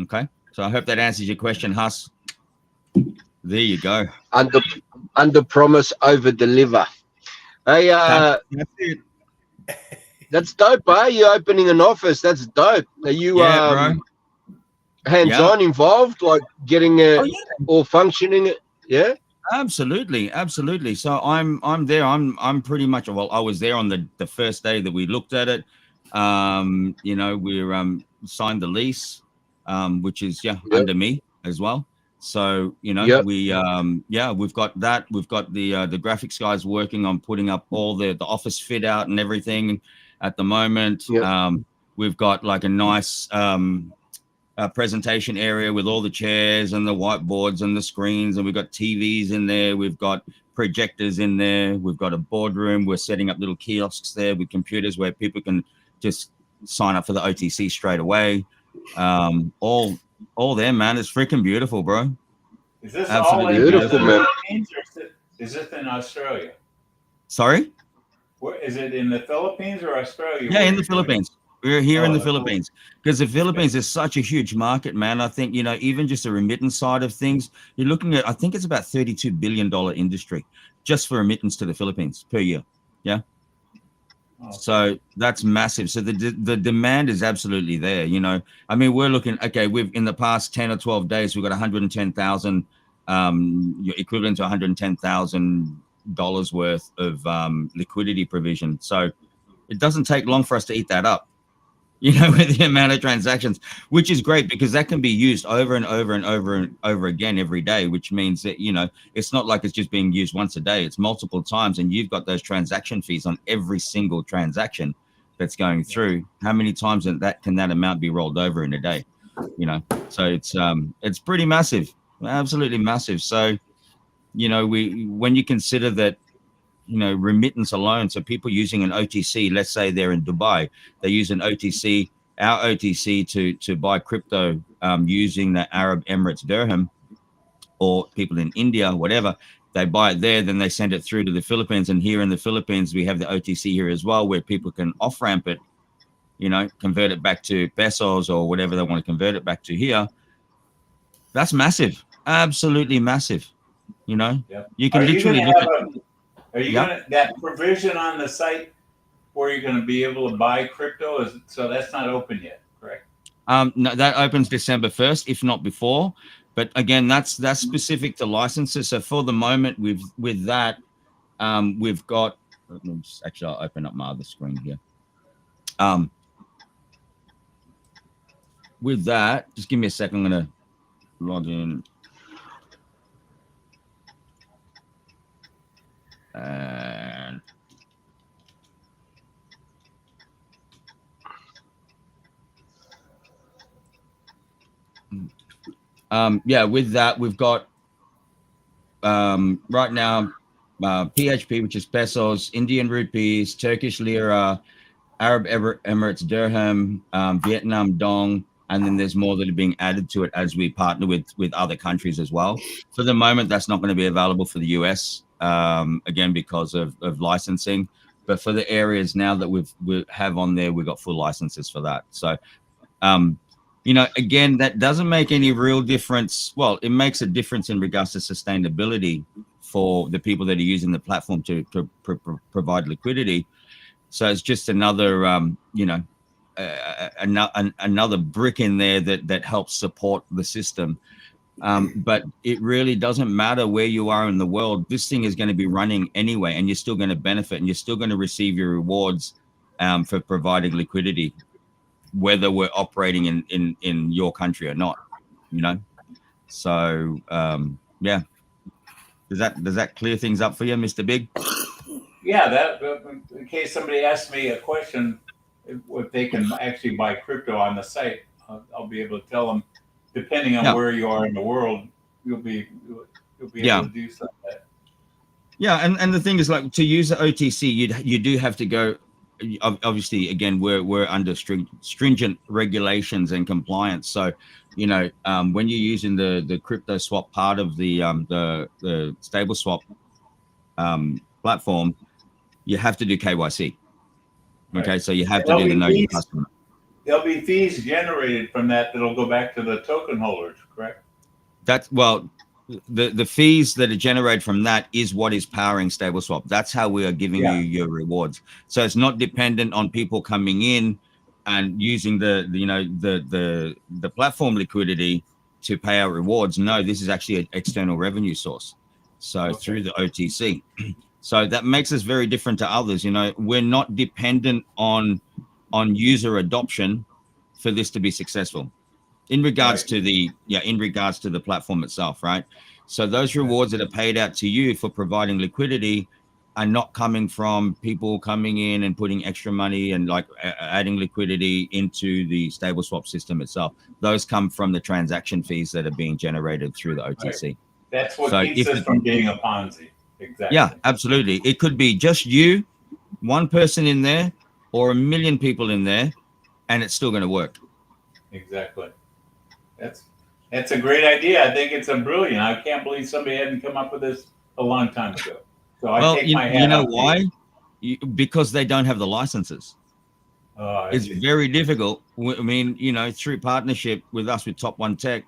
Okay, so I hope that answers your question, Huss. There you go. Under promise, over deliver. Hey, That's it. That's dope, eh? You're opening an office. That's dope. Are you hands-on involved, like getting it all functioning? Yeah. Absolutely. So I'm there. I'm pretty much, well, I was there on the first day that we looked at it. We signed the lease, which is under me as well. So we've got that. We've got the graphics guys working on putting up all the office fit out and everything at the moment. We've got like a nice presentation area with all the chairs and the whiteboards and the screens, and we've got TVs in there. We've got projectors in there. We've got a boardroom. We're setting up little kiosks there with computers where people can just sign up for the OTC straight away. All there, man. It's freaking beautiful, bro. Is this absolutely all beautiful, man? Is this in Australia? Sorry? Where is it, in the Philippines or Australia? Yeah, in the Philippines. We're here in the Philippines, because the Philippines is such a huge market, man. I think, even just the remittance side of things, you're looking at, I think it's about $32 billion industry just for remittance to the Philippines per year. Yeah. So that's massive. So the demand is absolutely there. I mean, we're looking, we've in the past 10 or 12 days, we've got 110,000, equivalent to $110,000 worth of liquidity provision. So it doesn't take long for us to eat that up. with the amount of transactions, which is great because that can be used over and over and over and over again every day, which means that, it's not like it's just being used once a day. It's multiple times, and you've got those transaction fees on every single transaction that's going through. How many times can that amount be rolled over in a day? So it's pretty massive, absolutely massive. So, when you consider that, remittance alone. So people using an OTC, let's say they're in Dubai, they use an OTC, our OTC to buy crypto using the Arab Emirates dirham, or people in India, whatever, they buy it there, then they send it through to the Philippines. And here in the Philippines, we have the OTC here as well, where people can off ramp it, convert it back to pesos or whatever they want to convert it back to here. That's massive, absolutely massive. You can literally look at. Are you gonna that provision on the site where you're gonna be able to buy crypto? So that's not open yet, correct? No, that opens December 1st, if not before. But again, that's specific to licenses. So for the moment, with that, we've got. Actually, I'll open up my other screen here. With that, just give me a second. I'm gonna log in. And with that, we've got right now PHP, which is pesos, Indian rupees, Turkish lira, Arab Emirates dirham, Vietnam dong, and then there's more that are being added to it as we partner with other countries as well. For the moment, that's not going to be available for the US. Again, because of licensing, but for the areas now that we have on there, we've got full licenses for that. So, again, that doesn't make any real difference. Well, it makes a difference in regards to sustainability for the people that are using the platform to provide liquidity. So it's just another, another brick in there that helps support the system. But it really doesn't matter where you are in the world. This thing is going to be running anyway, and you're still going to benefit, and you're still going to receive your rewards for providing liquidity, whether we're operating in your country or not. So does that clear things up for you, Mr. Big? Yeah, that in case somebody asks me a question, if they can actually buy crypto on the site, I'll be able to tell them. Depending on where you are in the world, you'll be able to do something. Yeah, and the thing is, like, to use the OTC, you do have to go. Obviously, again, we're under stringent regulations and compliance. So, when you're using the crypto swap part of the stable swap platform, you have to do KYC. Okay, right. So you have to do the know your customer. There'll be fees generated from that'll go back to the token holders, correct? The fees that are generated from that is what is powering StableSwap. That's how we are giving you your rewards. So it's not dependent on people coming in and using the platform liquidity to pay our rewards. No, this is actually an external revenue source. So through the OTC. So that makes us very different to others. We're not dependent on user adoption for this to be successful in regards to the platform itself, right? So those rewards that are paid out to you for providing liquidity are not coming from people coming in and putting extra money and like adding liquidity into the stable swap system itself. Those come from the transaction fees that are being generated through the OTC. Right. That's what keeps us from being a Ponzi. Exactly. Yeah, absolutely. It could be just you, one person in there, or 1 million people in there, and it's still going to work. Exactly. That's a great idea. I think it's brilliant. I can't believe somebody hadn't come up with this a long time ago. So I take my hat off. You know why? Because they don't have the licenses. It's very difficult. I mean, through partnership with us with Top One Tech,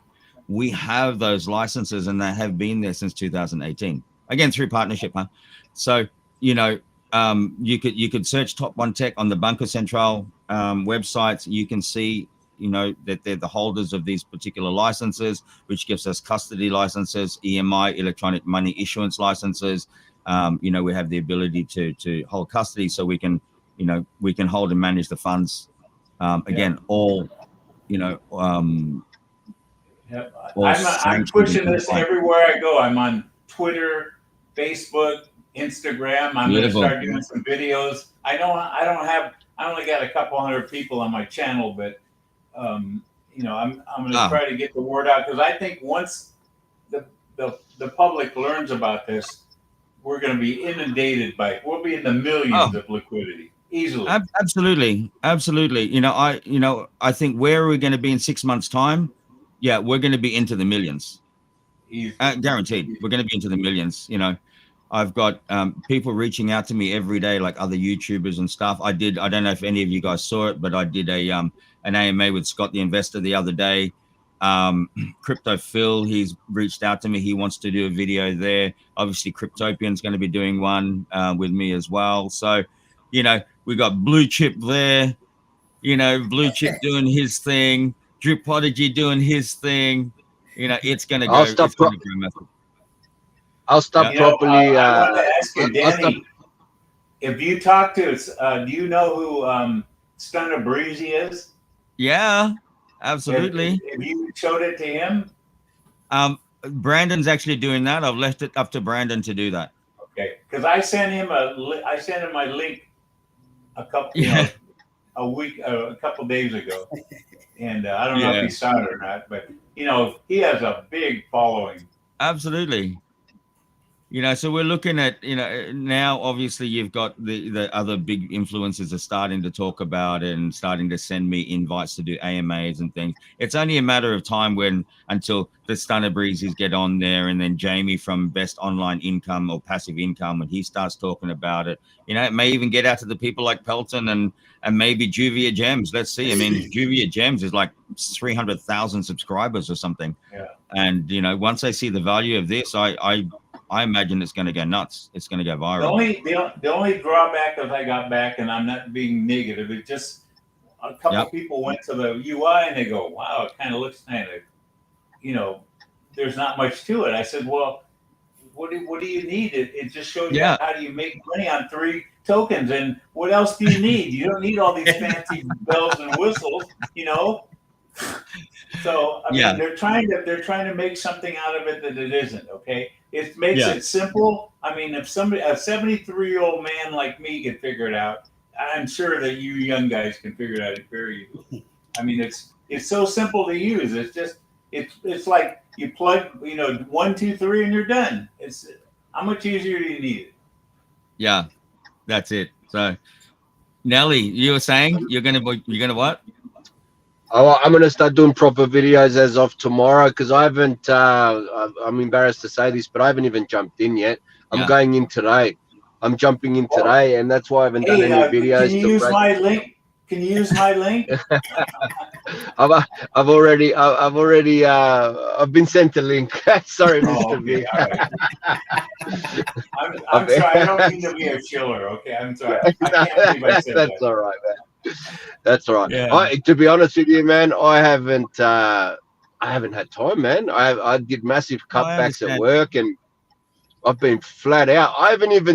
we have those licenses, and they have been there since 2018. Again, through partnership, huh? So you could search Top One Tech on the Banco Central websites. You can see, that they're the holders of these particular licenses, which gives us custody licenses, EMI, electronic money issuance licenses. We have the ability to hold custody, so we can hold and manage the funds Again, all, you know, Yep. all I'm sanctioned pushing and this compliant. everywhere I go. I'm on Twitter, Facebook, Instagram. I'm going to Beautiful. start doing some videos. I only got a couple hundred people on my channel, but you know, I'm going to try to get the word out, because I think once the public learns about this, we're going to be inundated we'll be in the millions of liquidity easily. Absolutely. You know, I think where are we going to be in 6 months' time? Yeah, we're going to be into the millions. Guaranteed. We're going to be into the millions. You know, I've got people reaching out to me every day, like other YouTubers and stuff. I don't know if any of you guys saw it, but I did an AMA with Scott the Investor the other day. Crypto Phil, he's reached out to me. He wants to do a video there. Obviously, Cryptopian's going to be doing one with me as well. So, you know, we got Blue Chip there. You know, Blue Chip doing his thing. Drip Prodigy doing his thing. You know, it's going to go. It's going to go massive. I'll start properly. I wanted to ask you, Danny, if you talk to, do you know who Stunner Breezy is? Yeah, absolutely. If you showed it to him? Brandon's actually doing that. I've left it up to Brandon to do that. Okay, because I sent him my link a couple, a couple days ago, and I don't know if he saw it or not, but you know, he has a big following. Absolutely. You know, so we're looking at, you know, now obviously you've got the other big influencers are starting to talk about it and starting to send me invites to do AMAs and things. It's only a matter of time until the Stunner Breezes get on there, and then Jamie from Best Online Income or Passive Income, when he starts talking about it. You know, it may even get out to the people like Pelton and maybe Juvia Gems. Let's see. I mean, Juvia Gems is like 300,000 subscribers or something. Yeah. And, you know, once they see the value of this, I imagine it's going to go nuts. It's going to go viral. The only drawback as I got back, and I'm not being negative, it just a couple of people went to the UI and they go, "Wow, it kind of looks kind of, you know, there's not much to it." I said, "Well, what do you need? It just shows you how do you make money on 3 tokens, and what else do you need? You don't need all these fancy bells and whistles, you know." So I mean, they're trying to make something out of it that it isn't. Okay, it makes it simple. I mean, if a 73-year-old man like me can figure it out, I'm sure that you young guys can figure it out very easily. I mean, it's so simple to use. It's just it's like you plug, you know, 1, 2, 3, and you're done. It's how much easier do you need it? Yeah, that's it. So, Nelly, you were saying you're gonna what? Oh, I'm going to start doing proper videos as of tomorrow, because I haven't, I'm embarrassed to say this, but I haven't even jumped in yet. I'm going in today. I'm jumping in today, and that's why I haven't done any videos. Can you use my link? Can you use my link? I've been sent a link. Sorry, Mr. V. Right. I'm sorry. I don't mean to be a chiller. Okay, I'm sorry. I can't believe I said That's all right, man. That's all right. Yeah. To be honest with you, man, I haven't had time, man. I did massive cutbacks at work, and I've been flat out. I'm going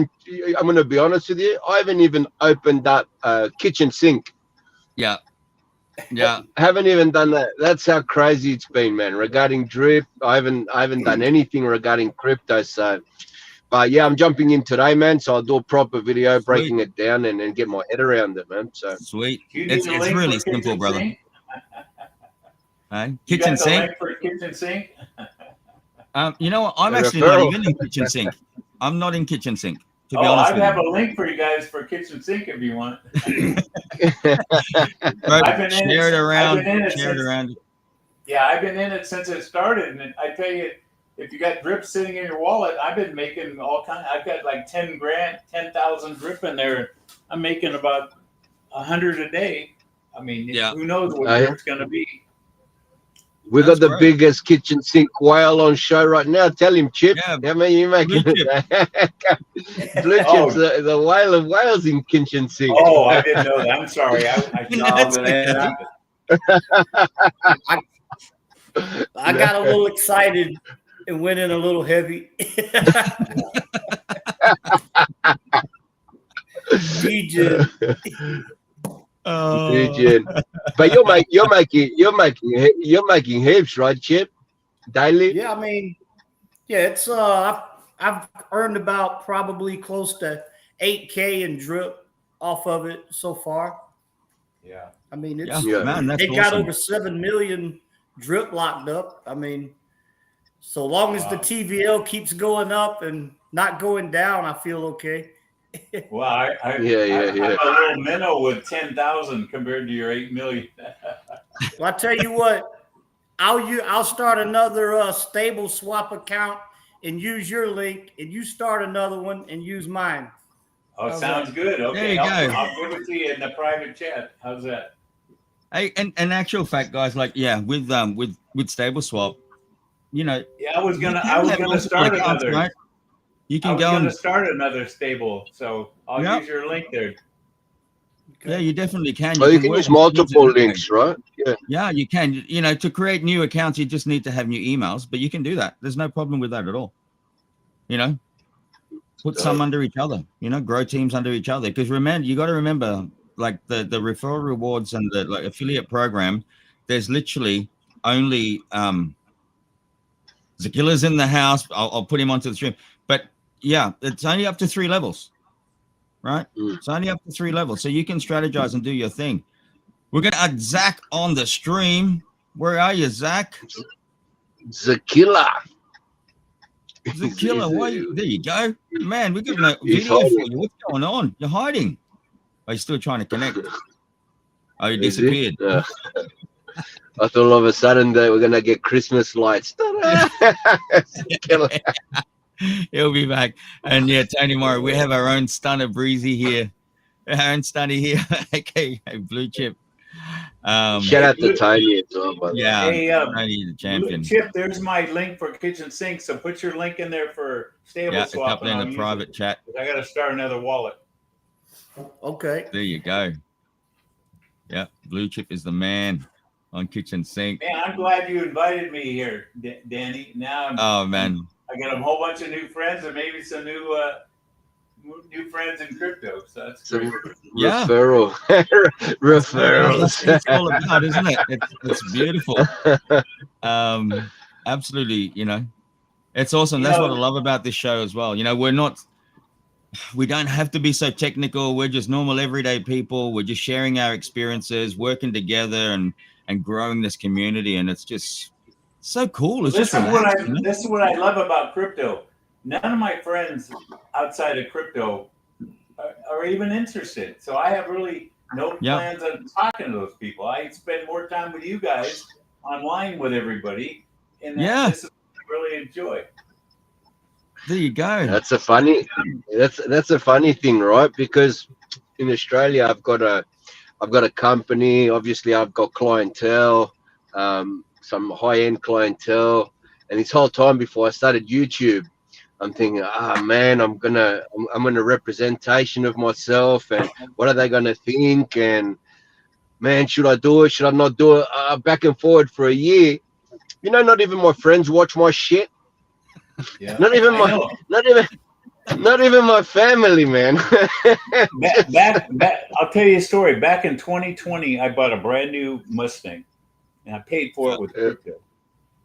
to be honest with you, I haven't even opened up a kitchen sink. Yeah. Haven't even done that. That's how crazy it's been, man. Regarding drip, I haven't done anything regarding crypto. So, but yeah, I'm jumping in today, man. So I'll do a proper video breaking it down and get my head around it, man. So sweet. It's really simple, brother. Kitchen sink. For kitchen sink. You know what? I'm actually not even in kitchen sink. I'm not in kitchen sink. To be honest, I have a link for you guys for kitchen sink if you want. Share it around. Yeah, I've been in it since it started, and I tell you, if you got drip sitting in your wallet, I've been making all kinds. I've got like 10,000 drip in there. I'm making about 100 a day. I mean, who knows what it's going to be. We got the biggest kitchen sink whale on show right now. Tell him, Chip. Yeah, I mean, you're making it. Blue Chip's the whale of whales in kitchen sink. Oh, I didn't know that. I'm sorry. I got a little excited and went in a little heavy. DJ. DJ. But you're making heaps, right, Chip? Daily? Yeah, I mean, yeah, it's I've earned about probably close to 8K in drip off of it so far. Yeah. I mean, Yeah, it's man, that's they got awesome. over 7 million drip locked up. I mean, so long as the TVL keeps going up and not going down, I feel okay. Well, I'm a little minnow with 10,000 compared to your 8 million. Well, I tell you what, I'll start another stable swap account and use your link, and you start another one and use mine. Oh, sounds good. Okay, There you go. I'll give it to you in the private chat. How's that? Hey, and actual fact, guys, like with Stable Swap, you know. Yeah, I was gonna start another. Right? You can start another stable, so I'll use your link there. Yeah, you definitely can. You can use multiple links, right? Yeah. Yeah, you can. You know, to create new accounts, you just need to have new emails, but you can do that. There's no problem with that at all. You know, put some under each other. You know, grow teams under each other. Because remember, you got to remember, like the referral rewards and the like affiliate program. There's literally only Zakilla's in the house. I'll put him onto the stream, but yeah, it's only up to 3 levels. Right? It's only up to 3 levels. So you can strategize and do your thing. We're going to add Zach on the stream. Where are you, Zach? Zakilla. Zakilla, why? There you go. Man, we're getting a video for you. What's going on? You're hiding. Are you still trying to connect? Oh, you disappeared. I thought all of a sudden that we're going to get Christmas lights. He'll be back. And yeah, Tony Morrow, we have our own stunner Breezy here. Our own stunner here. Okay, Blue Chip. Shout out to Tony as well. Yeah, hey, Tony, the champion. Chip, there's my link for kitchen sink. So put your link in there for stable swap. It's up there in the private chat. I got to start another wallet. Okay. There you go. Yeah, Blue Chip is the man on kitchen sink. Man, I'm glad you invited me here, Danny. Now man. I got a whole bunch of new friends and maybe some new friends in crypto. So that's great. Referrals. That's what it's all about, isn't it? It's beautiful. Absolutely, you know. It's awesome. That's what I love about this show as well. You know, we don't have to be so technical. We're just normal everyday people. We're just sharing our experiences, working together and growing this community, and it's just so cool. It's this is what I love about crypto. None of my friends outside of crypto are even interested. So I have really no plans on talking to those people. I spend more time with you guys online with everybody, and this is what I really enjoy. There you go. That's a funny thing, right? Because in Australia, I've got a company. Obviously, I've got clientele. Some high-end clientele, and this whole time before I started YouTube, I'm thinking, man, I'm in a representation of myself, and what are they gonna think? And man, should I do it? Should I not do it? Back and forward for a year. You know, not even my friends watch my shit. Yeah. Not even my family, man. back, I'll tell you a story. Back in 2020, I bought a brand new Mustang. And I paid for it with crypto.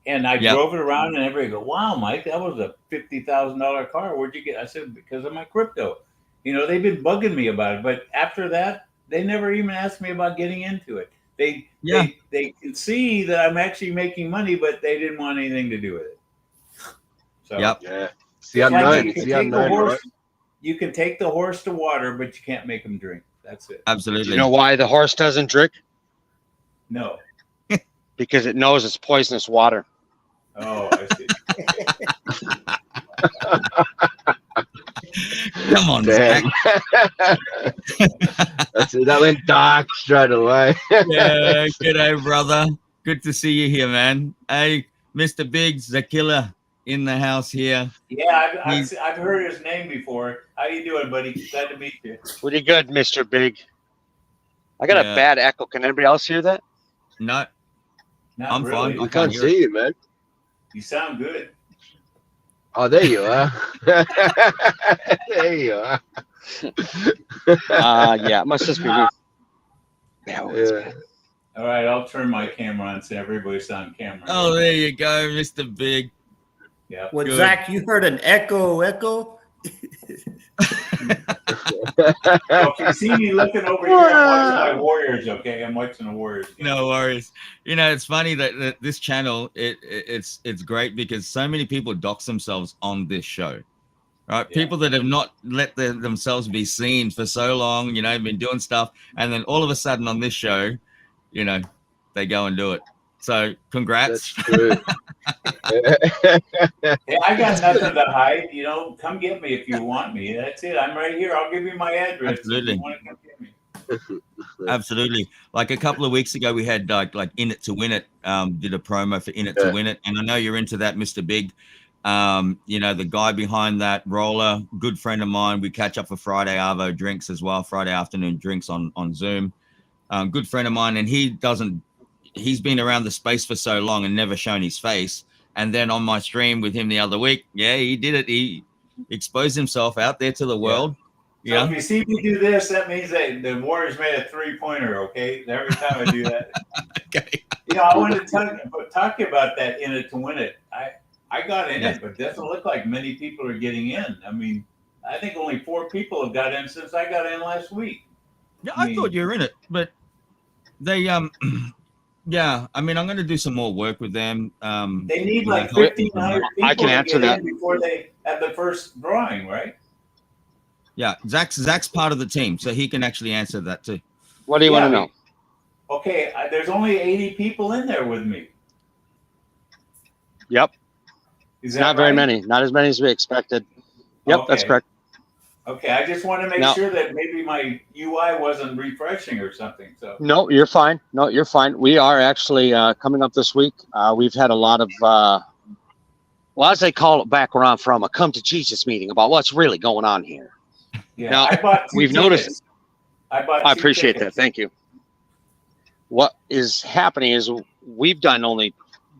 And I drove it around, and everybody go, "Wow, Mike, that was a $50,000 car. Where'd you get?" I said, "Because of my crypto." You know, they've been bugging me about it, but after that, they never even asked me about getting into it. They can see that I'm actually making money, but they didn't want anything to do with it. So it's the unknown. It's the unknown, right? You can take the horse to water, but you can't make him drink. That's it. Absolutely. Do you know why the horse doesn't drink? No. Because it knows it's poisonous water. Oh, I see. Come on, Zach. That went dark straight away. Yeah, g'day, brother. Good to see you here, man. Hey, Mr. Biggs, Zakilla in the house here. Yeah, I've heard his name before. How you doing, buddy? Glad to meet you. Pretty good, Mr. Big. I got a bad echo. Can anybody else hear that? No. I'm really. fine. I can't see you, man. You sound good. Oh, there you are. There you are. Yeah, it must just be me. All right, I'll turn my camera on so everybody's on camera. Oh, there you go, Mr. Big. Yeah. Well, Good. Zach, you heard an echo? So if you see me looking over here, I'm watching my Warriors. Okay, I'm watching the Warriors. No worries. You know, it's funny that this channel it's great because so many people dox themselves on this show, right? Yeah. People that have not let themselves be seen for so long, you know, been doing stuff, and then all of a sudden on this show, you know, they go and do it. So congrats. That's true. Hey, I got nothing to hide. You know, come get me if you want me. That's it. I'm right here. I'll give you my address. Absolutely. If you want to come get me. Absolutely. Like a couple of weeks ago, we had like In It to Win It, did a promo for In It to Win It. And I know you're into that, Mr. Big. You know, the guy behind that, Roller, good friend of mine. We catch up for Friday Arvo drinks as well, Friday afternoon drinks on Zoom. Good friend of mine. And he's been around the space for so long and never shown his face. And then on my stream with him the other week, yeah, he did it. He exposed himself out there to the world. So if you see me do this, that means that the Warriors made a 3-pointer, okay? Every time I do that. Okay. You know, I wanted to talk to you about that In It to Win It. I got in it, but it doesn't look like many people are getting in. I mean, I think only 4 people have got in since I got in last week. Yeah, I thought you were in it, but they yeah, I mean, I'm going to do some more work with them. They need like 1,500 people I can answer that before they have the first drawing, right? Yeah, Zach's part of the team, so he can actually answer that too. What do you want to know? Okay, there's only 80 people in there with me. Yep. Is that Not very right? many. Not as many as we expected. Yep, that's Okay. correct. Okay, I just want to make sure that maybe my UI wasn't refreshing or something. So No, you're fine. No, you're fine. We are actually coming up this week. We've had a lot of, well, as they call it back where I'm from, a come to Jesus meeting about what's really going on here. yeah, Now, I bought 2 we've tickets. noticed. I I appreciate that. tickets. Thank you. What is happening is we've done only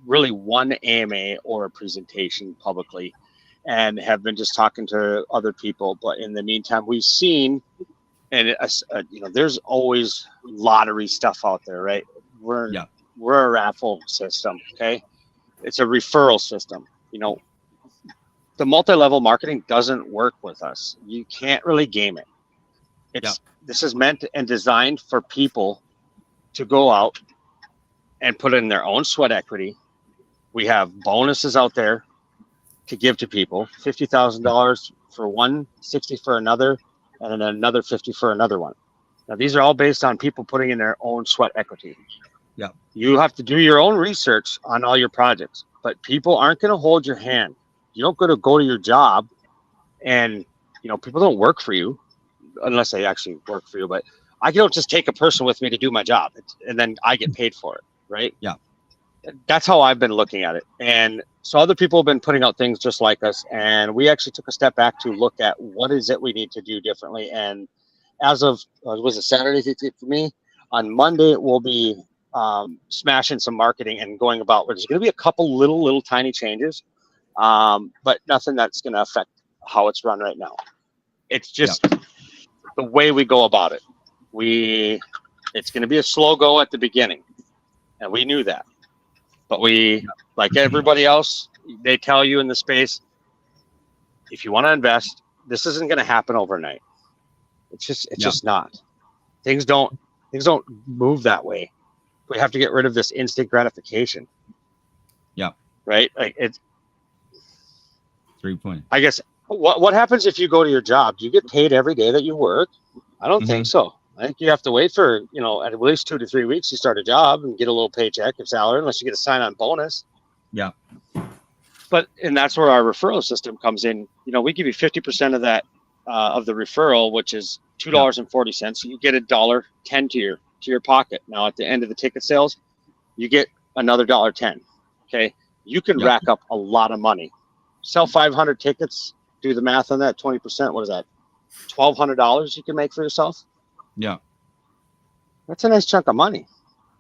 really one AMA or a presentation publicly and have been just talking to other people. But in the meantime, we've seen, and you know, there's always lottery stuff out there, right? We're a raffle system, okay? It's a referral system. You know, the multi-level marketing doesn't work with us. You can't really game it. This is meant and designed for people to go out and put in their own sweat equity. We have bonuses out there to give to people, $50,000 for one, 60 for another, and then another 50 for another one. Now, these are all based on people putting in their own sweat equity. Yeah. You have to do your own research on all your projects, but people aren't going to hold your hand. You don't go to your job, and you know, people don't work for you unless they actually work for you. But I don't just take a person with me to do my job, and then I get paid for it, right? Yeah. That's how I've been looking at it. And so other people have been putting out things just like us, and we actually took a step back to look at what is it we need to do differently. And as of was it Saturday for me? On Monday we'll be smashing some marketing and going about. There's going to be a couple little tiny changes, but nothing that's going to affect how it's run right now. It's just the way we go about it. It's going to be a slow go at the beginning, and we knew that. But we, like everybody else, they tell you in the space, if you want to invest, this isn't going to happen overnight. It's just not. Things don't move that way. We have to get rid of this instant gratification. Yeah. Right. Like it's 3 point. I guess what happens if you go to your job? Do you get paid every day that you work? I don't think so. I think you have to wait for, you know, at least 2 to 3 weeks you start a job and get a little paycheck of salary, unless you get a sign-on bonus. Yeah. And that's where our referral system comes in. You know, we give you 50% of that of the referral, which is $2.40. So you get $1.10 to your pocket. Now at the end of the ticket sales, you get another $1.10. Okay. You can rack up a lot of money. Sell 500 tickets, do the math on that, 20%. What is that? $1,200 you can make for yourself. Yeah. That's a nice chunk of money.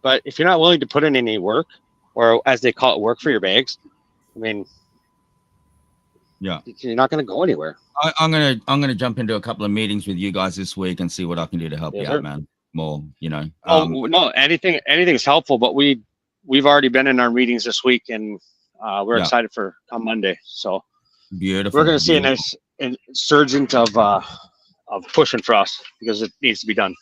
But if you're not willing to put in any work, or as they call it, work for your bags, I mean, you're not going to go anywhere. I'm gonna jump into a couple of meetings with you guys this week and see what I can do to help you out, man. more, you know. No, anything's helpful, but we've already been in our meetings this week, and we're excited for on Monday. So beautiful. We're going to see a nice insurgent of pushing for us because it needs to be done.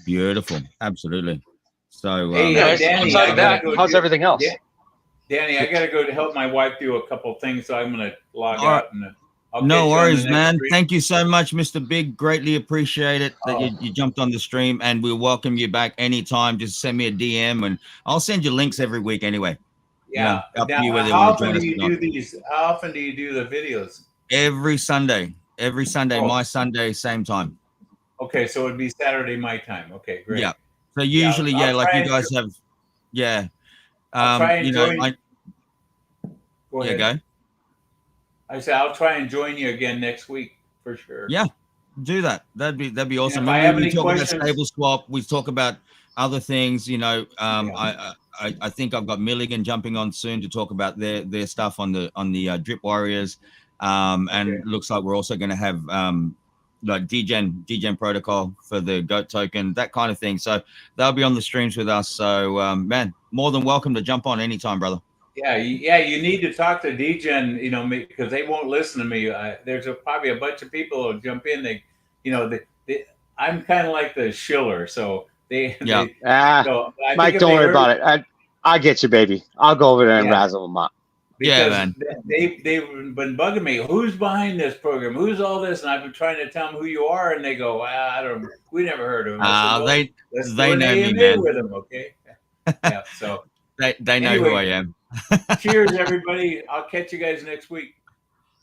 Beautiful, absolutely. So, hey, Danny, outside of that, how's everything else? Danny, I got to go to help my wife do a couple things, so I'm going to log All right. out. And I'll no worries, man. stream. Thank you so much, Mr. Big. Greatly appreciate it that you jumped on the stream, and we'll welcome you back anytime. Just send me a DM, and I'll send you links every week anyway. Yeah. You know, up now, to you whether how you often do you do these? How often do you do the videos? Every Sunday, my Sunday, same time. Okay, so it'd be Saturday my time. Okay, great. Yeah. So usually, like you guys have, I'll try and you know, join. Go ahead. Go. I said I'll try and join you again next week for sure. Yeah, do that. That'd be awesome. If I have any talk questions, about stable swap. We talk about other things. You know, I think I've got Milligan jumping on soon to talk about their stuff on the Drip Warriors, and it looks like we're also going to have like DGen protocol for the GOAT token, that kind of thing. So they'll be on the streams with us. So man, more than welcome to jump on anytime, brother. Yeah. You need to talk to DGen, you know, because they won't listen to me. There's probably a bunch of people who'll jump in. I'm kind of like the shiller, so Mike, don't worry about it. I get you, baby. I'll go over there and razzle them up. Because man. They've been bugging me. Who's behind this program? Who's all this? And I've been trying to tell them who you are, and they go, I don't. We never heard of them. They know me, man. With them, okay? Yeah. So they know who I am. Cheers, everybody. I'll catch you guys next week.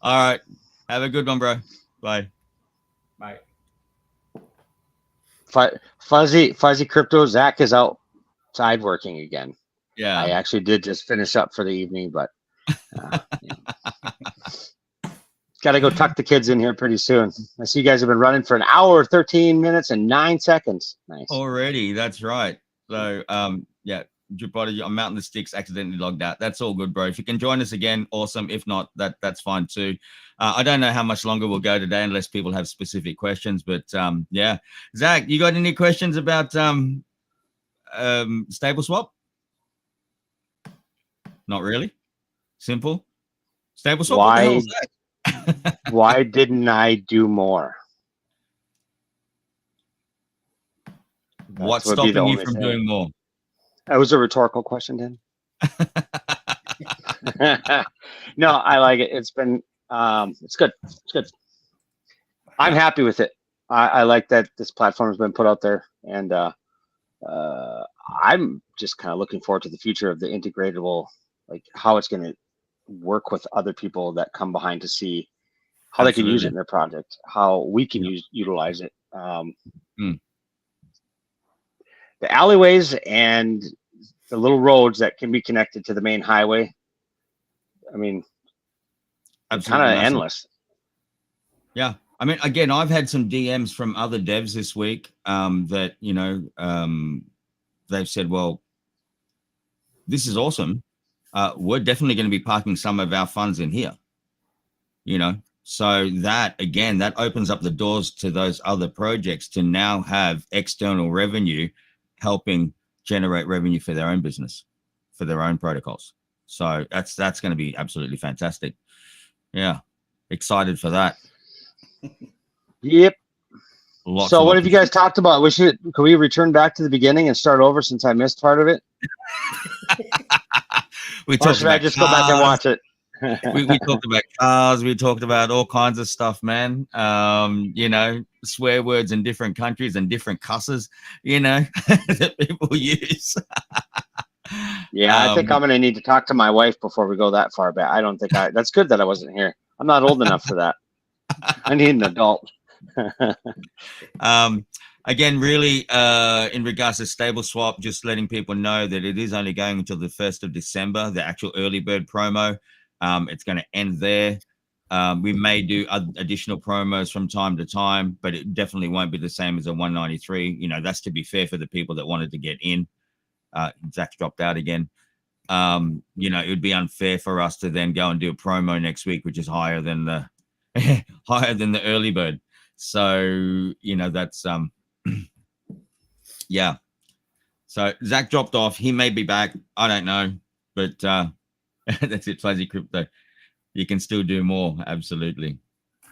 All right. Have a good one, bro. Bye. Bye. Fuzzy Crypto. Zach is outside working again. Yeah. I actually did just finish up for the evening, but got to go tuck the kids in here pretty soon. I see you guys have been running for an hour, 13 minutes, and 9 seconds. Nice. Already. That's right. So, I'm mounting the sticks, accidentally logged out. That's all good, bro. If you can join us again, awesome. If not, that's fine too. I don't know how much longer we'll go today unless people have specific questions, but yeah. Zach, you got any questions about stable swap? Not really. Simple. Stable swap. What the hell is that? Why didn't I do more? What's stopping you from doing more? That was a rhetorical question, Dan. No, I like it. It's been it's good. It's good. I'm happy with it. I like that this platform has been put out there, and I'm just kind of looking forward to the future of the integratable, like how it's going to work with other people that come behind to see how they can use it in their project, how we can utilize it. The alleyways and the little roads that can be connected to the main highway. I mean, it's kind of endless. Yeah. I mean, again, I've had some DMs from other devs this week that, you know, they've said, well, this is awesome. We're definitely going to be parking some of our funds in here, you know. So that, again, that opens up the doors to those other projects to now have external revenue helping generate revenue for their own business, for their own protocols. So that's going to be absolutely fantastic. Yeah. Excited for that. Yep. So what have you guys talked about? Can we return back to the beginning and start over since I missed part of it? Or should I just go back and watch it? we talked about cars. We talked about all kinds of stuff, man. You know, swear words in different countries and different cusses, you know, that people use. Yeah, I think I'm going to need to talk to my wife before we go that far back. I don't think that's good that I wasn't here. I'm not old enough for that. I need an adult. Again, really, in regards to stable swap, just letting people know that it is only going until the 1st of December, the actual early bird promo. It's going to end there. We may do additional promos from time to time, but it definitely won't be the same as a 193. You know, that's to be fair for the people that wanted to get in. Zach's dropped out again. You know, it would be unfair for us to then go and do a promo next week, which is higher than the early bird. So, you know, that's Yeah. So Zach dropped off. He may be back. I don't know, but that's it. Fuzzy Crypto. You can still do more. Absolutely.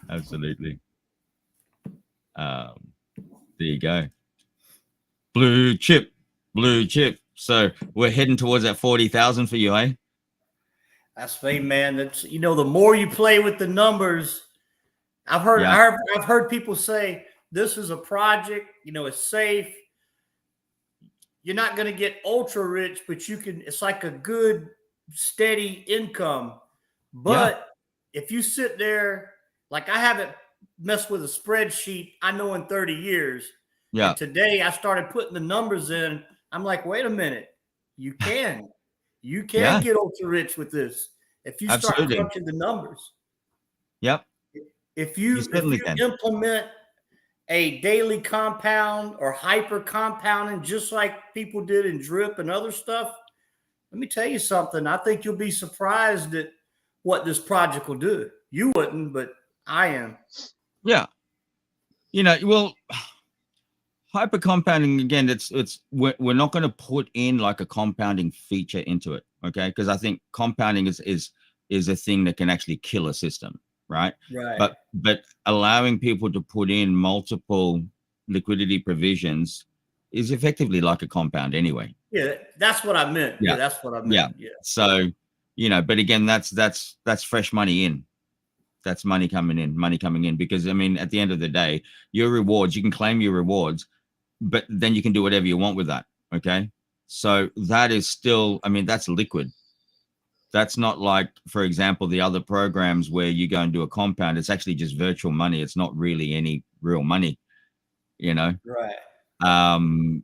Absolutely. There you go. Blue chip. Blue chip. So we're heading towards that 40,000 for you, eh? That's me, man. That's, you know, the more you play with the numbers, I've heard people say this is a project, you know, it's safe. You're not going to get ultra rich, but you can, it's like a good, steady income. But if you sit there, like I haven't messed with a spreadsheet, I know in 30 years. Yeah. And today I started putting the numbers in. I'm like, wait a minute. You can get ultra rich with this. If you start crunching the numbers. Yep. If you implement a daily compound or hyper compounding, just like people did in drip and other stuff, let me tell you something. I think you'll be surprised at what this project will do. You wouldn't, but I am. Yeah. You know, well, hyper compounding again, we're not going to put in like a compounding feature into it, okay? Because I think compounding is a thing that can actually kill a system, right? Right. But allowing people to put in multiple liquidity provisions is effectively like a compound anyway. Yeah, that's what I meant. Yeah, that's what I meant. Yeah. So, you know, but again, that's fresh money in. That's money coming in, because I mean, at the end of the day, your rewards, you can claim your rewards, but then you can do whatever you want with that. Okay. So that is still, I mean, that's liquid. That's not like, for example, the other programs where you go and do a compound. It's actually just virtual money. It's not really any real money, you know? Right.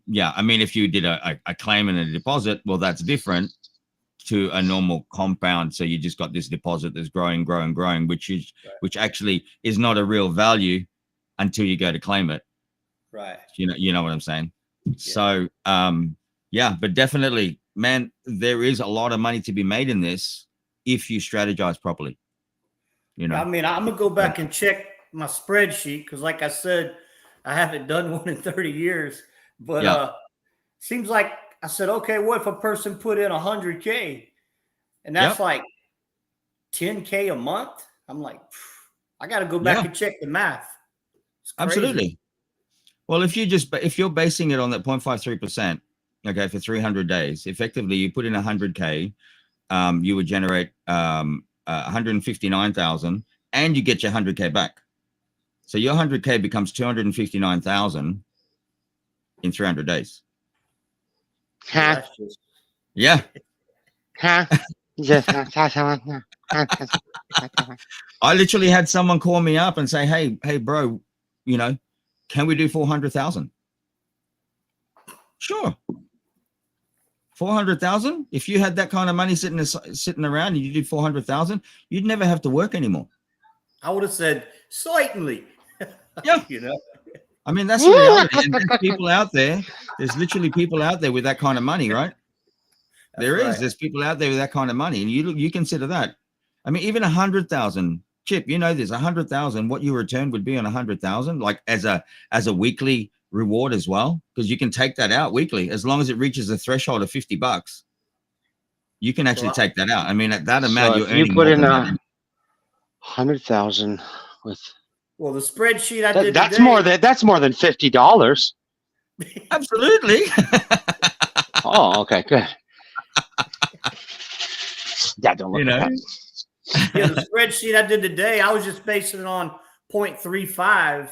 Yeah. I mean, if you did a claim and a deposit, well, that's different to a normal compound. So you just got this deposit that's growing, which actually is not a real value until you go to claim it. Right. You know what I'm saying? Yeah. So, yeah, but definitely, man, there is a lot of money to be made in this if you strategize properly. You know, I mean, I'm gonna go back and check my spreadsheet because, like I said, I haven't done one in 30 years. But seems like I said, okay, what if a person put in 100K, and that's like 10K a month? I'm like, I got to go back and check the math. Absolutely. Well, if you're basing it on that 0.53%, okay, for 300 days, effectively you put in 100K, you would generate 159,000, and you get your 100K back. So your 100K becomes 259,000 in 300 days. Huh? Yeah. Huh? I literally had someone call me up and say, hey, bro, you know, can we do 400,000? Sure. 400,000. If you had that kind of money sitting around and you did 400,000, you'd never have to work anymore. I would have said certainly. Yeah. You know, I mean, that's the reality. And there's people out there. There's literally people out there with that kind of money, right? There's people out there with that kind of money, and you consider that. I mean, even 100,000, Chip, you know, there's 100,000. What your return would be on 100,000, like as a weekly reward as well, because you can take that out weekly as long as it reaches a threshold of $50. You can actually take that out. I mean, at that amount, you're earning. You put in 100,000 with. Well, the spreadsheet I did that's today, more than $50. Absolutely. Oh, okay, good. Yeah, don't look at that. Yeah, the spreadsheet I did today, I was just basing it on 0.35,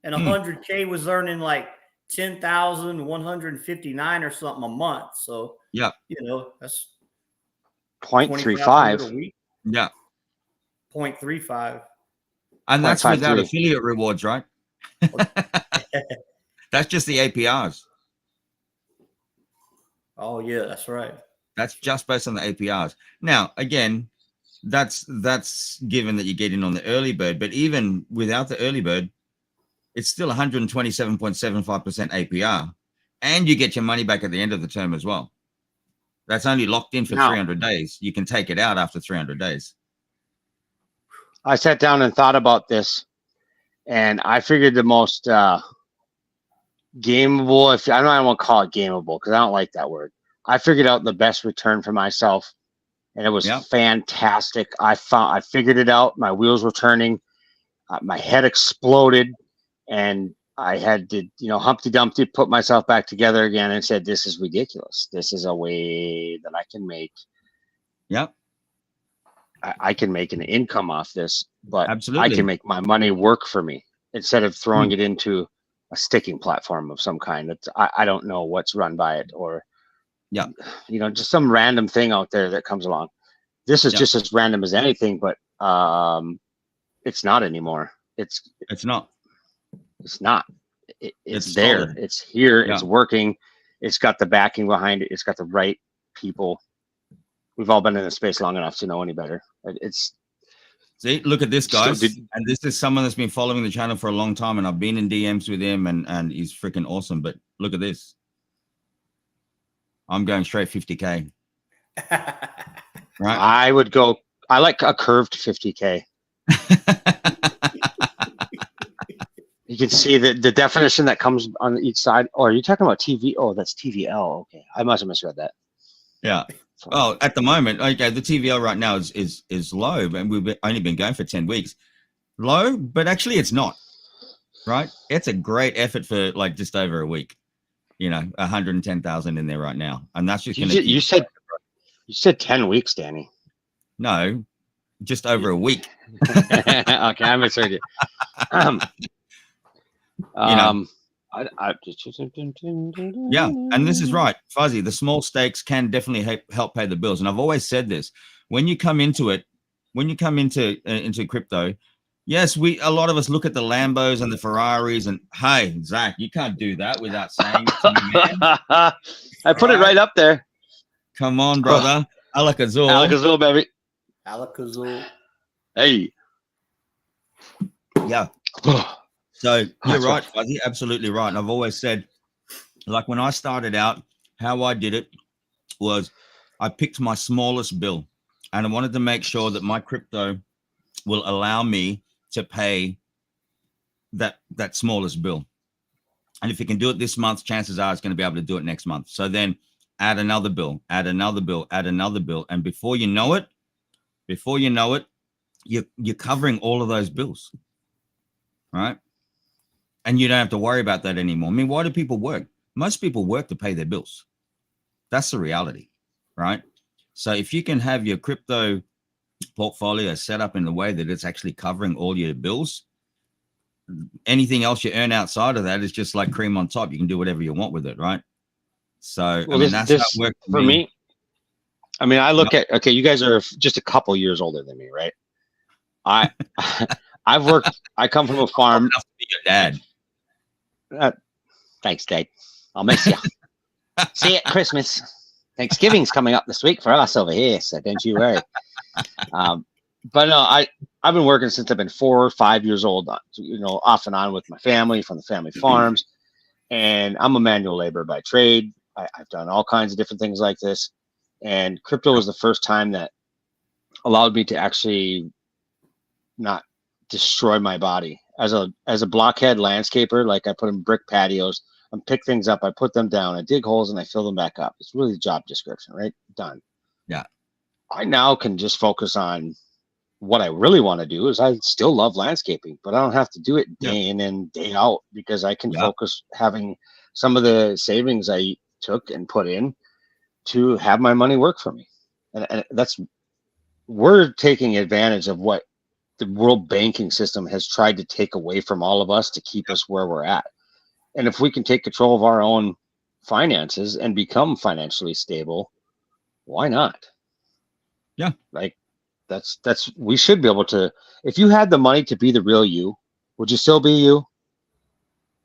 and 100K was earning like 10,159 or something a month. So yeah, you know, that's 0.35. a week. Yeah, 0.35. And that's without affiliate rewards, right? That's just the APRs. Oh yeah, that's right. That's just based on the APRs. Now, again, that's given that you get in on the early bird, but even without the early bird, it's still 127.75% APR, and you get your money back at the end of the term as well. That's only locked in for 300 days. You can take it out after 300 days. I sat down and thought about this, and I figured the most gameable. If I don't want to call it gameable because I don't like that word. I figured out the best return for myself, and it was fantastic. I figured it out. My wheels were turning, my head exploded, and I had to, Humpty Dumpty, put myself back together again and said, "This is ridiculous. This is a way that I can make. Yep. I can make an income off this, but Absolutely. I can make my money work for me instead of throwing it into a sticking platform of some kind. That I don't know what's run by it, or just some random thing out there that comes along. This is just as random as anything, but it's not anymore. It's not. It's not. It's there. Solid. It's here. It's working. It's got the backing behind it. It's got the right people. We've all been in the space long enough to know any better. See, look at this, guys. And this is someone that's been following the channel for a long time, and I've been in DMs with him, and he's freaking awesome. But look at this. I'm going straight 50K. Right? I would go. I like a curved 50K. You can see the definition that comes on each side. Oh, are you talking about TV? Oh, that's TVL. Okay, I must have misread that. Yeah. Well, at the moment, okay, the TVL right now is low, and we've only been going for 10 weeks. Low, but actually it's not. Right? It's a great effort for like just over a week. 110,000 in there right now, and that's just you said 10 weeks, Danny. No, just over a week. Okay, I misheard you. Yeah, and this is right, Fuzzy. The small stakes can definitely help pay the bills, and I've always said this: when you come into it, into crypto, yes, a lot of us look at the Lambos and the Ferraris, and hey, Zach, you can't do that without saying it to me, man. I put it right up there. Come on, brother. Alak-Azul. Alak-Azul, baby. Alak-Azul. Hey. Yeah. So you're right, Fuzzy. Absolutely right. And I've always said, like when I started out, how I did it was I picked my smallest bill, and I wanted to make sure that my crypto will allow me to pay that smallest bill. And if you can do it this month, chances are it's going to be able to do it next month. So then add another bill, add another bill, add another bill. And before you know it, you're covering all of those bills, right? And you don't have to worry about that anymore. I mean, why do people work? Most people work to pay their bills. That's the reality, right? So if you can have your crypto portfolio set up in the way that it's actually covering all your bills, anything else you earn outside of that is just like cream on top. You can do whatever you want with it, right? So well, that's how it works for me. I mean, I look at, okay, you guys are just a couple years older than me, right? I've worked, I come from a farm. Enough to be your dad. Thanks, Dad. I'll miss you. See you at Christmas. Thanksgiving's coming up this week for us over here, so don't you worry. But no, I've been working since I've been 4 or 5 years old, off and on with my family from the family farms. And I'm a manual laborer by trade. I've done all kinds of different things like this. And crypto was the first time that allowed me to actually not destroy my body. As a blockhead landscaper, like I put in brick patios, I pick things up, I put them down, I dig holes, and I fill them back up. It's really the job description, right? Done. Yeah. I now can just focus on what I really want to do. Is I still love landscaping, but I don't have to do it day in and day out, because I can focus having some of the savings I took and put in to have my money work for me. And we're taking advantage of what the world banking system has tried to take away from all of us to keep us where we're at. And if we can take control of our own finances and become financially stable, why not? Yeah. Like we should be able to. If you had the money to be the real you, would you still be you?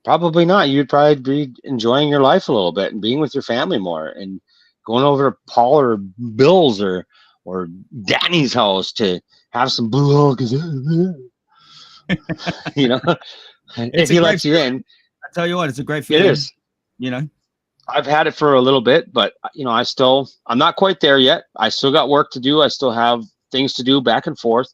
Probably not. You'd probably be enjoying your life a little bit and being with your family more and going over to Paul or Bill's or Danny's house to have some blue Hulk, if he lets you in. I tell you what, it's a great feeling. It is. I've had it for a little bit, but I'm not quite there yet. I still got work to do. I still have things to do back and forth.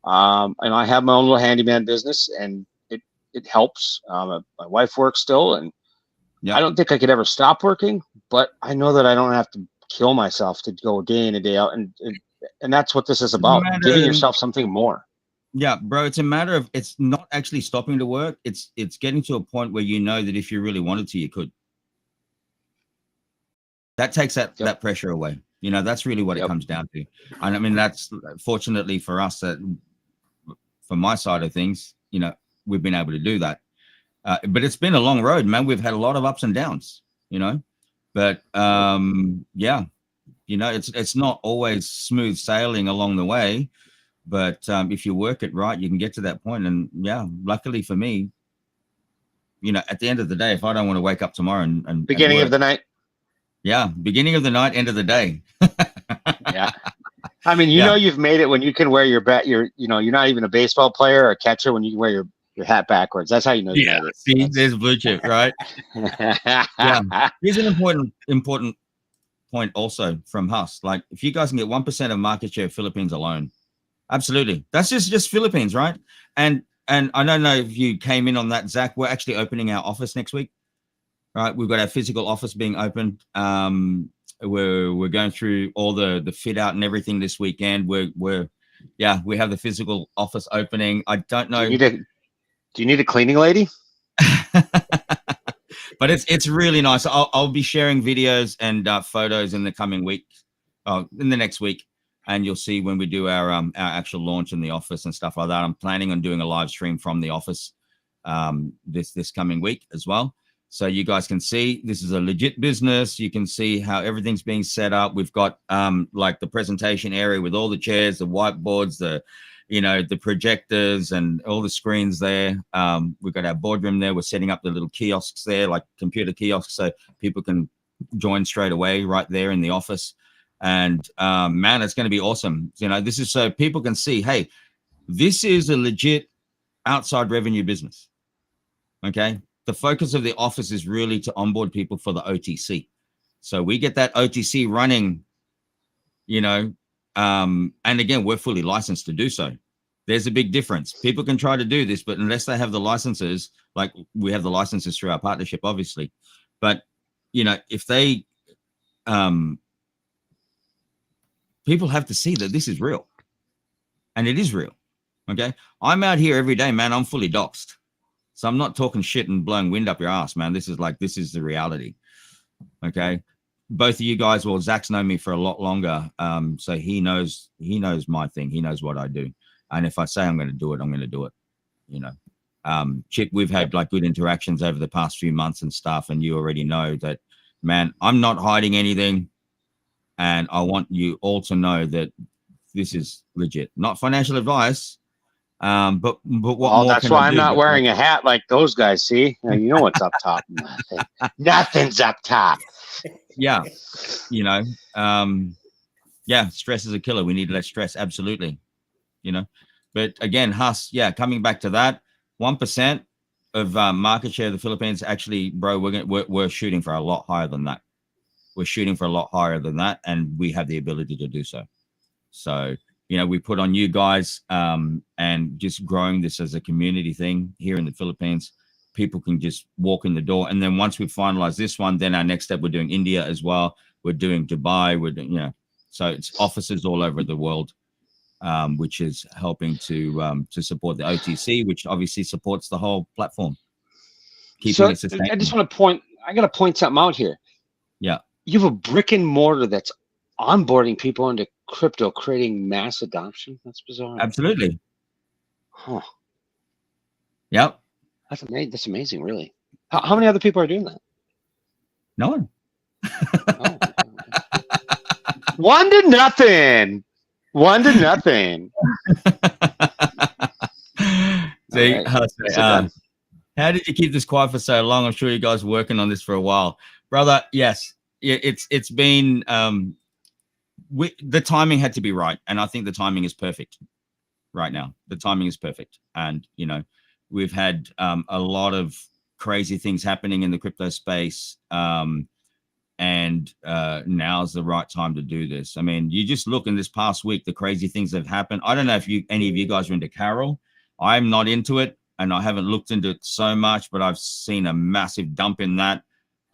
And I have my own little handyman business, and it helps. My wife works still, and Yeah. I don't think I could ever stop working, but I know that I don't have to kill myself to go day in and day out. And that's what this is about, giving yourself something more. Yeah, bro, it's a matter of, it's not actually stopping to work. It's getting to a point where you know that if you really wanted to, you could. That takes that pressure away. You know, that's really what it comes down to. And I mean, that's fortunately for us, that from my side of things, you know, we've been able to do that. But it's been a long road, man. We've had a lot of ups and downs, you know, but yeah, you know, it's not always smooth sailing along the way, but if you work it right, you can get to that point. And yeah, luckily for me, you know, at the end of the day, if I don't want to wake up tomorrow and beginning of the night. Yeah, beginning of the night, end of the day. Yeah. I mean, you know, you've made it when you can wear your you know, you're not even a baseball player or a catcher when you can wear your hat backwards. That's how you know. Yeah. See, there's blue chip, right? Yeah. Here's an important point also from Huss. Like, if you guys can get 1% of market share of Philippines alone, absolutely. That's just Philippines, right? And I don't know if you came in on that, Zach. We're actually opening our office next week. Right, we've got our physical office being opened. We're going through all the fit out and everything this weekend. We have the physical office opening. I don't know. Do you need a cleaning lady? But it's really nice. I'll be sharing videos and photos in the coming week, in the next week, and you'll see when we do our actual launch in the office and stuff like that. I'm planning on doing a live stream from the office this coming week as well. So you guys can see this is a legit business. You can see how everything's being set up. We've got like the presentation area with all the chairs, the whiteboards, the projectors and all the screens there. We've got our boardroom there. We're setting up the little kiosks there, like computer kiosks, so people can join straight away right there in the office. And man, it's going to be awesome. You know, this is so people can see, hey, this is a legit outside revenue business. Okay. The focus of the office is really to onboard people for the OTC. So we get that OTC running, you know, and again, we're fully licensed to do so. There's a big difference. People can try to do this, but unless they have the licenses, like we have the licenses through our partnership, obviously. But, you know, if they, people have to see that this is real. And it is real. Okay. I'm out here every day, man. I'm fully doxxed. So I'm not talking shit and blowing wind up your ass, man. This is the reality. Okay. Both of you guys, well, Zach's known me for a lot longer. So he knows my thing. He knows what I do. And if I say I'm going to do it, I'm going to do it. You know, Chip, we've had like good interactions over the past few months and stuff. And you already know that, man, I'm not hiding anything. And I want you all to know that this is legit, not financial advice. But what more that's why I'm not wearing a hat like those guys. See, you know what's up top. Nothing's up top. Yeah, you know, yeah, stress is a killer. We need less stress, absolutely. You know, but again, Huss, yeah, coming back to that, 1% of market share of the Philippines. Actually, bro, we're shooting for a lot higher than that. We're shooting for a lot higher than that, and we have the ability to do so. So, you know, we put on you guys and just growing this as a community thing here in the Philippines. People can just walk in the door. And then once we finalize this one, then our next step, we're doing India as well. We're doing Dubai. We're doing, you know, so it's offices all over the world, which is helping to support the OTC, which obviously supports the whole platform. So I just want to I got to point something out here. Yeah. You have a brick and mortar that's onboarding people into crypto, creating mass adoption. That's bizarre. Absolutely. Huh. Yep. That's amazing, really. How many other people are doing that? No one. Oh. 1-0. 1-0. See, right. How did you keep this quiet for so long? I'm sure you guys are working on this for a while, brother. Yes, it's been. The timing had to be right, and I think the timing is perfect right now. The timing is perfect, and you know, we've had a lot of crazy things happening in the crypto space, and now's the right time to do this. I mean, you just look in this past week, the crazy things that have happened. I don't know if any of you guys are into Carol. I'm not into it, and I haven't looked into it so much, but I've seen a massive dump in that.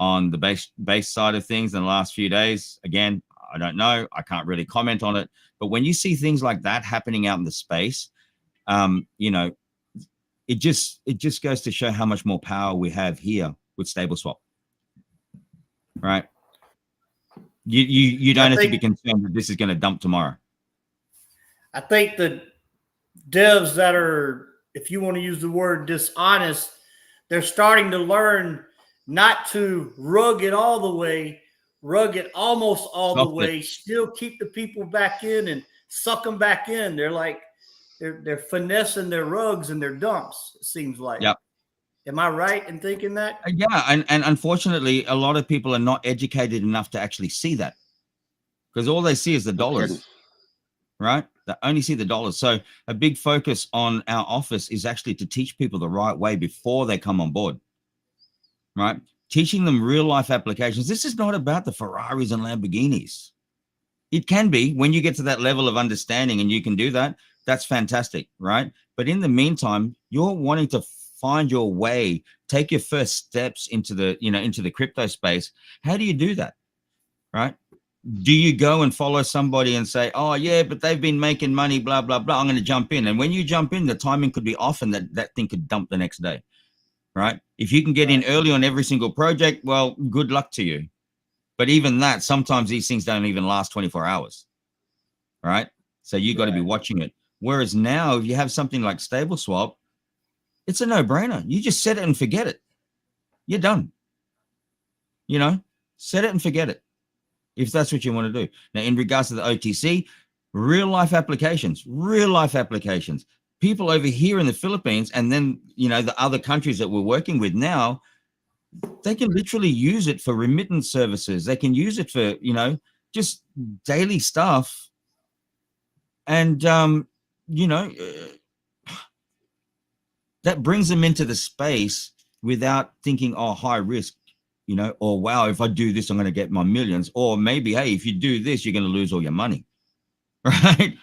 on the base side of things in the last few days. Again, I don't know. I can't really comment on it. But when you see things like that happening out in the space, you know, it just goes to show how much more power we have here with stable swap, right? You don't have to be concerned that this is going to dump tomorrow. I think the devs that are, if you want to use the word dishonest, they're starting to learn not to rug it all the way, rug it almost all the way, still keep the people back in and suck them back in. They're like, they're finessing their rugs and their dumps, it seems like. Yep. Am I right in thinking that? Yeah, and unfortunately, a lot of people are not educated enough to actually see that, because all they see is the dollars, right? They only see the dollars. So a big focus on our office is actually to teach people the right way before they come on board, right? Teaching them real life applications. This is not about the Ferraris and Lamborghinis. It can be when you get to that level of understanding and you can do that. That's fantastic, right? But in the meantime, you're wanting to find your way, take your first steps into the, you know, into the crypto space. How do you do that, right? Do you go and follow somebody and say, oh yeah, but they've been making money, blah, blah, blah, I'm going to jump in. And when you jump in, the timing could be off and that thing could dump the next day, right? If you can get in early on every single project, well, good luck to you. But even that, sometimes these things don't even last 24 hours, right? So you got to be watching it. Whereas now, if you have something like Stable Swap, it's a no-brainer. You just set it and forget it. You're done. You know, set it and forget it, if that's what you want to do. Now, in regards to the OTC, real-life applications, people over here in the Philippines, and then, you know, the other countries that we're working with now, they can literally use it for remittance services. They can use it for, you know, just daily stuff. And, you know, that brings them into the space without thinking, oh, high risk, you know, or wow, if I do this, I'm going to get my millions. Or maybe, hey, if you do this, you're going to lose all your money, right?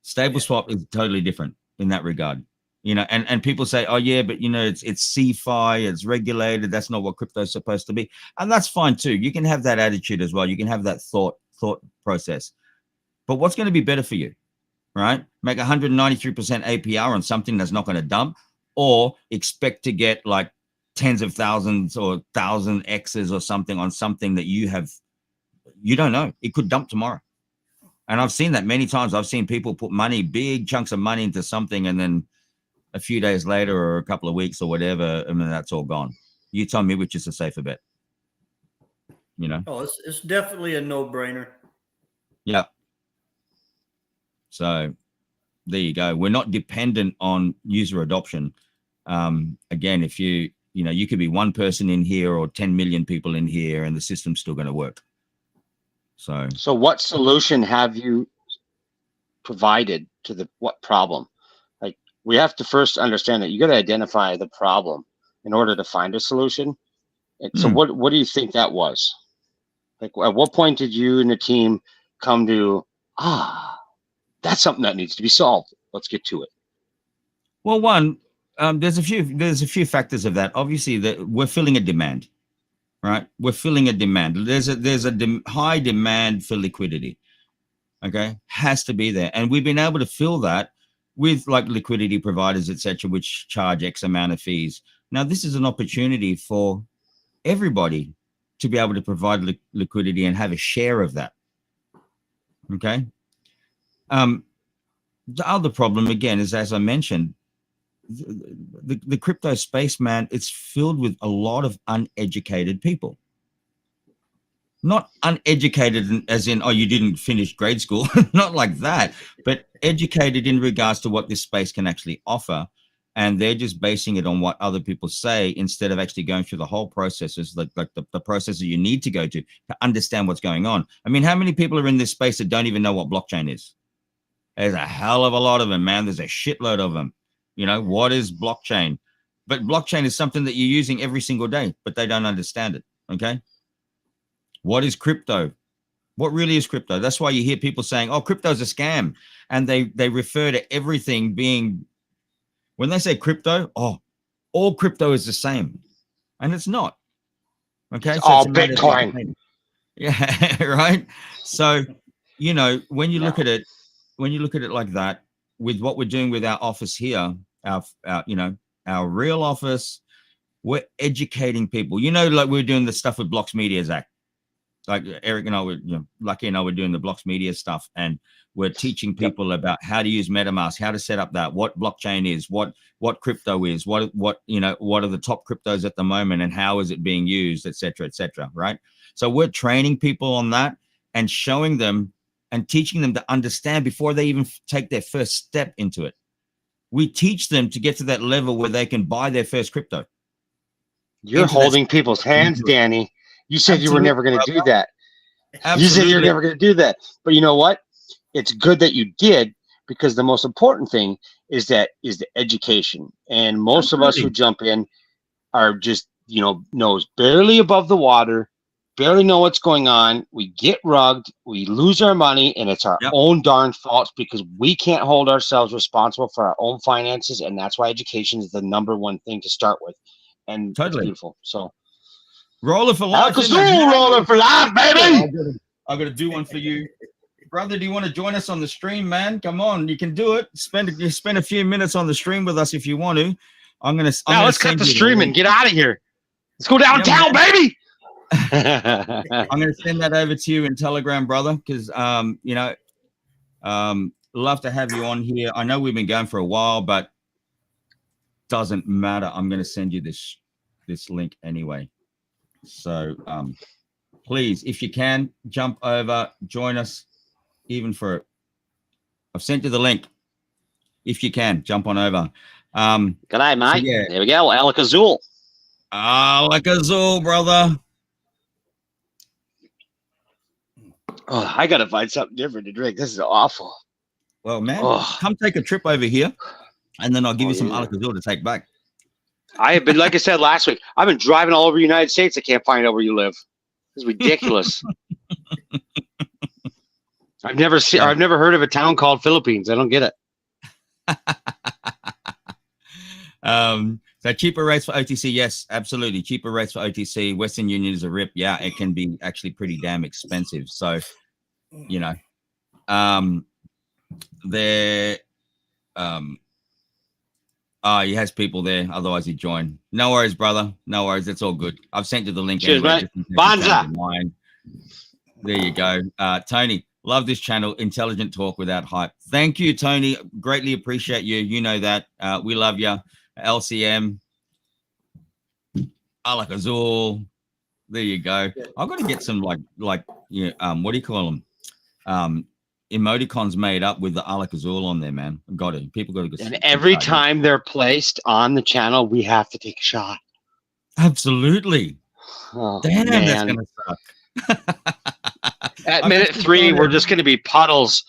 Stable swap is totally different in that regard, you know, and people say, oh yeah, but you know, it's CFI, it's regulated. That's not what crypto is supposed to be. And that's fine too. You can have that attitude as well. You can have that thought process, but what's going to be better for you, right? Make 193% APR on something that's not going to dump, or expect to get like tens of thousands or 1,000 X's or something on something that you don't know. It could dump tomorrow. And I've seen that many times. I've seen people put money, big chunks of money into something, and then a few days later or a couple of weeks or whatever, I mean, that's all gone. You tell me which is a safer bet, you know? Oh, it's definitely a no-brainer. Yeah. So there you go. We're not dependent on user adoption. Again, if you know, you could be one person in here or 10 million people in here and the system's still going to work. So what solution have you provided to what problem? Like, we have to first understand that you got to identify the problem in order to find a solution. And so what do you think that was? Like, at what point did you and the team come to, that's something that needs to be solved. Let's get to it. Well, one, there's a few factors of that. Obviously, that we're filling a demand, right? We're filling a demand. There's a high demand for liquidity. Okay, has to be there, and we've been able to fill that with like liquidity providers, etc., which charge X amount of fees. Now, this is an opportunity for everybody to be able to provide liquidity and have a share of that. Okay. The other problem, again, is, as I mentioned, the crypto space, man, it's filled with a lot of uneducated people. Not uneducated as in, oh, you didn't finish grade school, not like that, but educated in regards to what this space can actually offer. And they're just basing it on what other people say instead of actually going through the whole processes, like the processes you need to go to understand what's going on. I mean, how many people are in this space that don't even know what blockchain is? There's a hell of a lot of them, man. There's a shitload of them. You know, what is blockchain? But blockchain is something that you're using every single day, but they don't understand it, okay? What is crypto? What really is crypto? That's why you hear people saying, oh, crypto is a scam. And they refer to everything being, when they say crypto, oh, all crypto is the same. And it's not, Okay, It's so all a matter of Bitcoin. educating. Yeah, right. So, you know, when you look at it like that, with what we're doing with our office here, our you know, our real office, we're educating people. You know, like we're doing the stuff with Blocks Media, Zach. Like Eric and I were, you know, Lucky and I were doing the Blocks Media stuff, and we're teaching people about how to use MetaMask, how to set up that, what blockchain is, what crypto is, what you know, what are the top cryptos at the moment, and how is it being used, etc., right? So we're training people on that and showing them and teaching them to understand before they even take their first step into it. We teach them to get to that level where they can buy their first crypto. You're holding people's hands, Danny. You said you were never going to do that. You said you're never going to do that. But you know what? It's good that you did, because the most important thing is the education. And most of us who jump in are just, you know, nose barely above the water, barely know what's going on. We get rugged, we lose our money, and it's our own darn fault because we can't hold ourselves responsible for our own finances. And that's why education is the #1 thing to start with. And it's beautiful. So roller for life. Roller for life, baby. I'm gonna do one for you, brother. Do you want to join us on the stream, man? Come on, you can do it. Spend a few minutes on the stream with us if you want to. Let's cut the stream and get out of here. Let's go downtown, baby. I'm gonna send that over to you in Telegram, brother, because you know, love to have you on here. I know we've been going for a while, but doesn't matter. I'm gonna send you this link anyway. So please, if you can, jump over, join us, even for, I've sent you the link. If you can, jump on over. Good night, mate. So there we go. Alak-Azul. Alak-Azul, brother. Oh, I gotta find something different to drink. This is awful. Well, man, come take a trip over here, and then I'll give you some Alak-Azul to take back. I have been, like I said last week, I've been driving all over the United States. I can't find out where you live. It's ridiculous. I've never heard of a town called Philippines. I don't get it. So cheaper rates for OTC, yes, absolutely. Cheaper rates for OTC. Western Union is a rip. Yeah, it can be actually pretty damn expensive. So, you know, he has people there. Otherwise, he'd join. No worries, brother. No worries. It's all good. I've sent you the link. Cheers, anyway, mate. Bonza. There you go. Tony, love this channel. Intelligent talk without hype. Thank you, Tony. Greatly appreciate you. You know that. We love you. LCM. Alak-Azul. There you go. I've got to get some what do you call them? Emoticons made up with the Alak-Azul on there, man. Got to. People got to go. And every time they're placed on the channel, we have to take a shot. Absolutely. Oh, damn, man. That's gonna suck. At minute 3, we're just going to be puddles.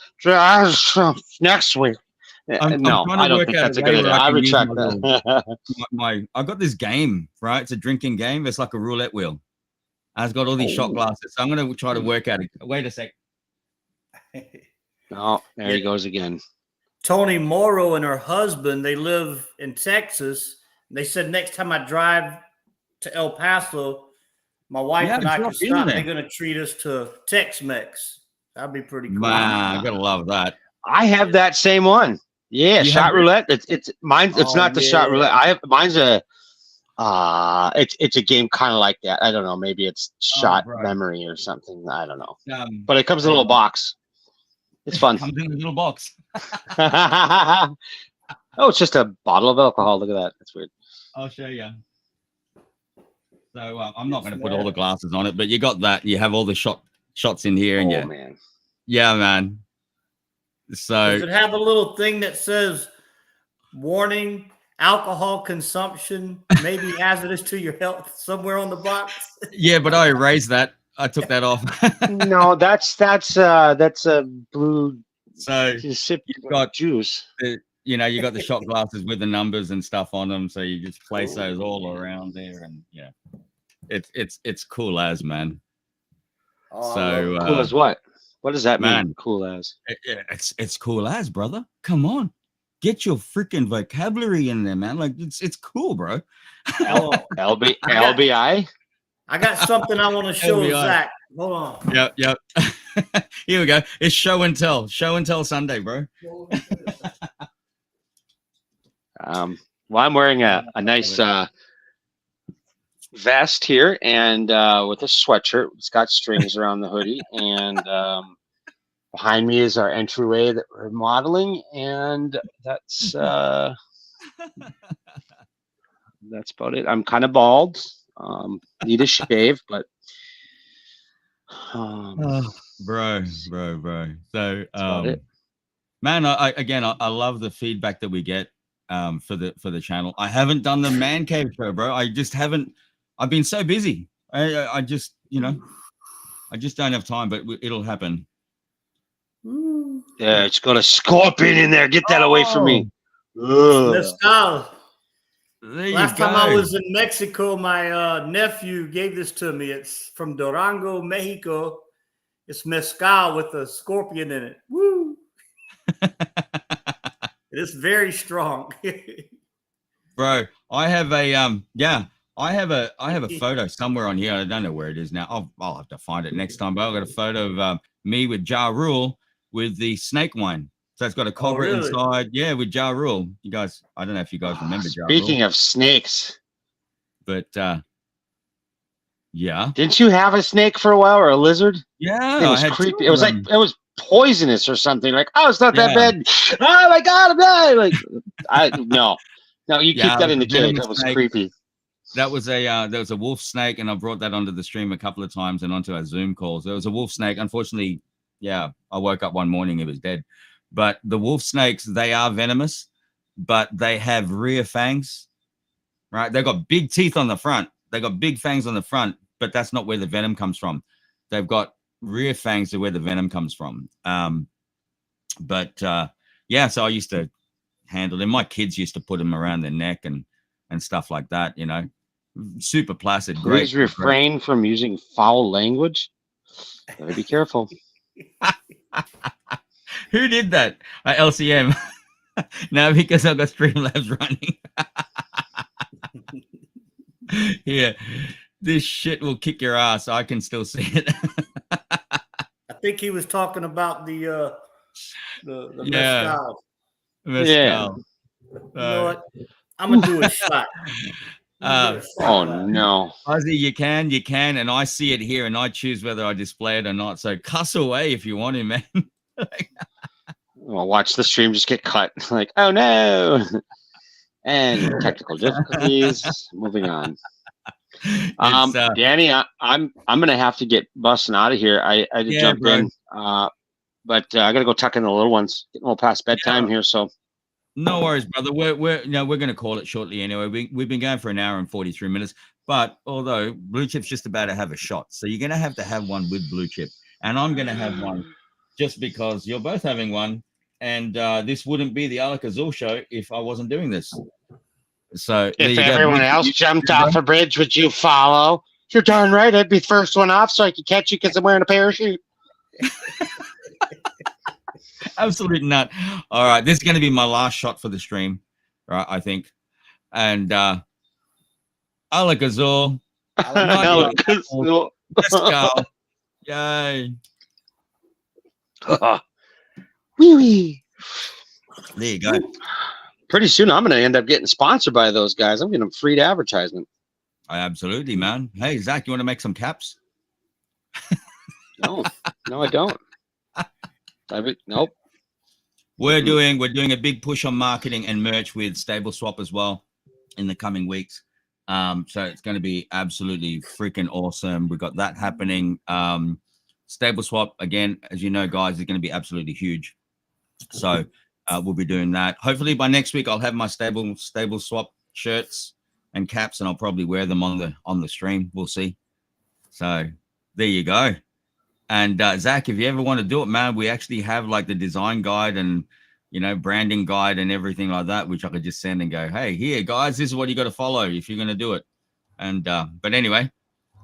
Next week. No, I don't think that's a good idea. I retract that. I got this game, right? It's a drinking game. It's like a roulette wheel. It's got all these shot glasses. So I'm going to try to work out it. Wait a sec. Oh, there he goes again. Tony Morrow and her husband, they live in Texas. They said next time I drive to El Paso, my wife and I can stop. They're going to treat us to Tex-Mex. That'd be pretty cool. Man, I'm going to love that. I have that same one. Yeah, shot roulette. It's mine. It's not the shot roulette. Mine's a it's a game kind of like that. I don't know. Maybe it's shot memory or something. I don't know. But it comes in a little box. It's fun. Comes in a little box. Oh, it's just a bottle of alcohol. Look at that. That's weird. I'll show you. So I'm not going to put all the glasses on it, but you got that. You have all the shots in here, and man. Yeah, man. So does it have a little thing that says warning, alcohol consumption may be hazardous to your health somewhere on the box? Yeah, but I erased that. I took that off. No, that's a blue. So you've got juice. You got the shot glasses with the numbers and stuff on them. So you just place those all around there, and it's cool as, man. So cool as what? What does that mean? Man, cool as? It's cool as, brother. Come on, get your freaking vocabulary in there, man. Like it's cool, bro. LBI. I got something I want to show Zach. Hold on. Yep. Here we go. It's show and tell. Show and tell Sunday, bro. Well, I'm wearing a nice vest here and with a sweatshirt. It's got strings around the hoodie. And behind me is our entryway that we're modeling. And that's about it. I'm kind of bald. Need a shave, but bro. So man, I love the feedback that we get for the channel. I haven't done the man cave show, bro. I just haven't. I've been so busy. I just, I just don't have time, but it'll happen. Yeah, it's got a scorpion in there. Get that away from me. Mezcal. Last time I go. was in Mexico, my nephew gave this to me. It's from Durango, Mexico. It's mezcal with a scorpion in it. Woo! It's very strong. Bro, I have a I have a photo somewhere on here. I don't know where it is now. I'll have to find it next time. But I've got a photo of me with Ja Rule with the snake wine. So it's got a cobra inside. Yeah, with Ja Rule. You guys, I don't know if you guys remember Ja Rule. Speaking of snakes, but yeah. Didn't you have a snake for a while or a lizard? Yeah, it was creepy. It was like it was poisonous or something. Like, oh, it's not that bad. Oh my god, I'm dying. Like, no, you keep that in the cage. That was creepy. That was there was a wolf snake, and I brought that onto the stream a couple of times and onto our Zoom calls. There was a wolf snake. Unfortunately, I woke up one morning, it was dead. But the wolf snakes, they are venomous, but they have rear fangs, right? They got big teeth on the front. They got big fangs on the front, but that's not where the venom comes from. They've got rear fangs to where the venom comes from. So I used to handle them. My kids used to put them around their neck and stuff like that, super placid. Please refrain from using foul language. Gotta be careful. Who did that? LCM. Now because I've got Streamlabs running. Yeah, this shit will kick your ass. I can still see it. I think he was talking about the mezcal. Mezcal. Yeah. You know what? I'm gonna do a shot. Oh no, Ozzy, you can, and I see it here, and I choose whether I display it or not. So cuss away if you want to, man. Well, watch the stream just get cut. Like, oh no, and technical difficulties. Moving on. Danny, I'm gonna have to get busting out of here. I had to jump in, but I gotta go tuck in the little ones. Getting a little past bedtime here, so. No worries, brother. We're going to call it shortly anyway. We've been going for an hour and 43 minutes. But although Blue Chip's just about to have a shot, so you're going to have one with Blue Chip, and I'm going to have one just because you're both having one, and this wouldn't be the Alak-Azul Show if I wasn't doing this. So if everyone else jumped off a bridge, would you follow? You're darn right. I'd be the first one off so I could catch you because I'm wearing a parachute. Absolutely not. All right, this is going to be my last shot for the stream, right? I think, and Alak-Azul, Alak-Azul, yay! Wee. There you go. Pretty soon, I'm going to end up getting sponsored by those guys. I'm getting them free advertisement. Absolutely, man. Hey, Zach, you want to make some caps? No, I don't. Nope. We're doing a big push on marketing and merch with Stable Swap as well in the coming weeks. So it's going to be absolutely freaking awesome. We've got that happening. Stable Swap, again, as you know, guys, is going to be absolutely huge. So we'll be doing that. Hopefully by next week I'll have my Stable Swap shirts and caps, and I'll probably wear them on the stream. We'll see. So there you go. And Zach, if you ever want to do it, man, we actually have like the design guide and, branding guide and everything like that, which I could just send and go, hey, here, guys, this is what you got to follow if you're going to do it. And but anyway,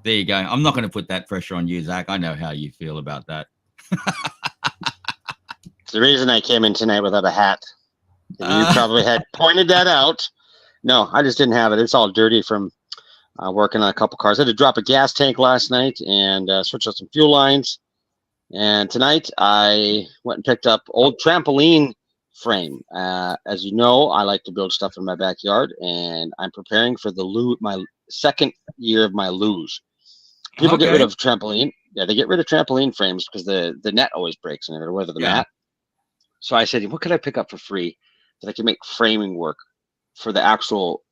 there you go. I'm not going to put that pressure on you, Zach. I know how you feel about that. It's the reason I came in tonight without a hat. You probably had pointed that out. No, I just didn't have it. It's all dirty from working on a couple cars. I had to drop a gas tank last night and switch out some fuel lines. And tonight I went and picked up old trampoline frame. As you know, I like to build stuff in my backyard, and I'm preparing for my second year of my luge. People get rid of trampoline. Yeah, they get rid of trampoline frames because the net always breaks and they're weather the mat. So I said, what could I pick up for free that I can make framing work for the actual,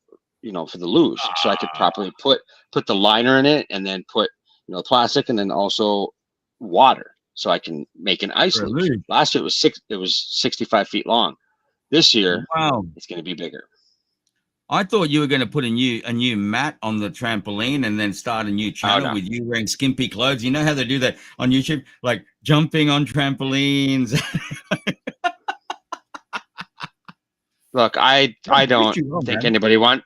for the luge, so I could properly put the liner in it, and then put plastic, and then also water, so I can make an ice luge. Last year it was 65 feet long. This year, it's going to be bigger. I thought you were going to put a new mat on the trampoline and then start a new channel with you wearing skimpy clothes. You know how they do that on YouTube, like jumping on trampolines. Look, I don't think anybody want.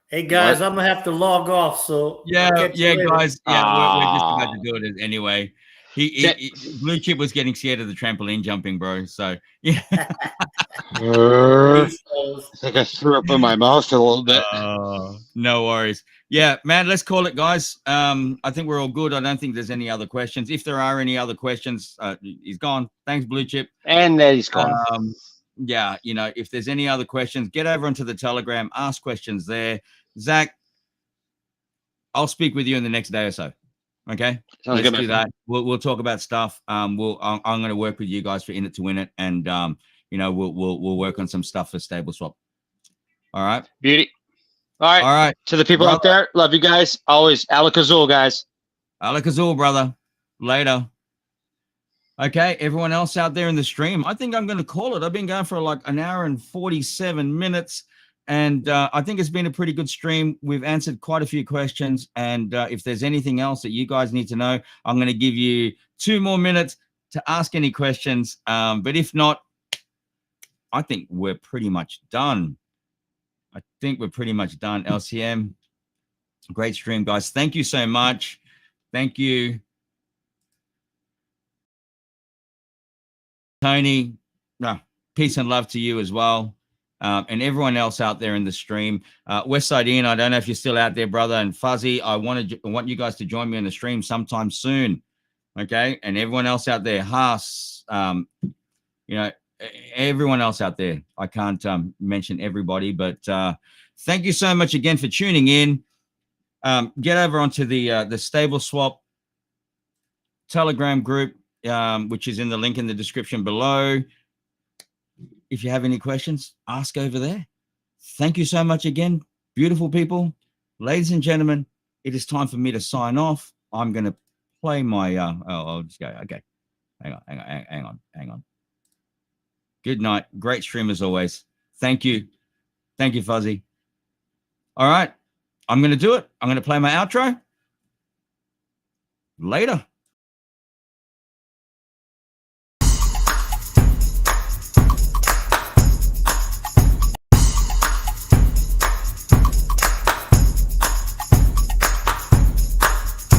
Hey guys, I'm gonna have to log off. So yeah, guys, we're just about to do it anyway. He Blue Chip was getting scared of the trampoline jumping, bro. So yeah. I think I threw up in my mouth a little bit. No worries. Yeah, man, let's call it, guys. I think we're all good. I don't think there's any other questions. If there are any other questions, he's gone. Thanks, Blue Chip. And then he's gone. Yeah, if there's any other questions, get over onto the Telegram, ask questions there. Zach, I'll speak with you in the next day or so. Okay, let's do that. We'll talk about stuff. I'm going to work with you guys for In It to Win It, and we'll work on some stuff for Stable Swap. All right, beauty. All right. To the people out there, love you guys. Always Alak-Azul, guys. Alak-Azul, brother. Later. Okay, everyone else out there in the stream, I think I'm going to call it. I've been going for like an hour and 47 minutes. And I think it's been a pretty good stream. We've answered quite a few questions. And if there's anything else that you guys need to know, I'm going to give you 2 more minutes to ask any questions. But if not, I think we're pretty much done. LCM, great stream, guys. Thank you so much. Thank you, Tony. Peace and love to you as well. And everyone else out there in the stream. Westside Ian, I don't know if you're still out there, brother. And Fuzzy, I want you guys to join me on the stream sometime soon. Okay. And everyone else out there, Haas, everyone else out there. I can't mention everybody, but thank you so much again for tuning in. Get over onto the Stable Swap Telegram group, which is in the link in the description below. If you have any questions, ask over there. Thank you so much again, beautiful people. Ladies and gentlemen, it is time for me to sign off. I'm going to play my, I'll just go. Okay. Hang on. Good night. Great stream as always. Thank you. Thank you, Fuzzy. All right. I'm going to do it. I'm going to play my outro. Later.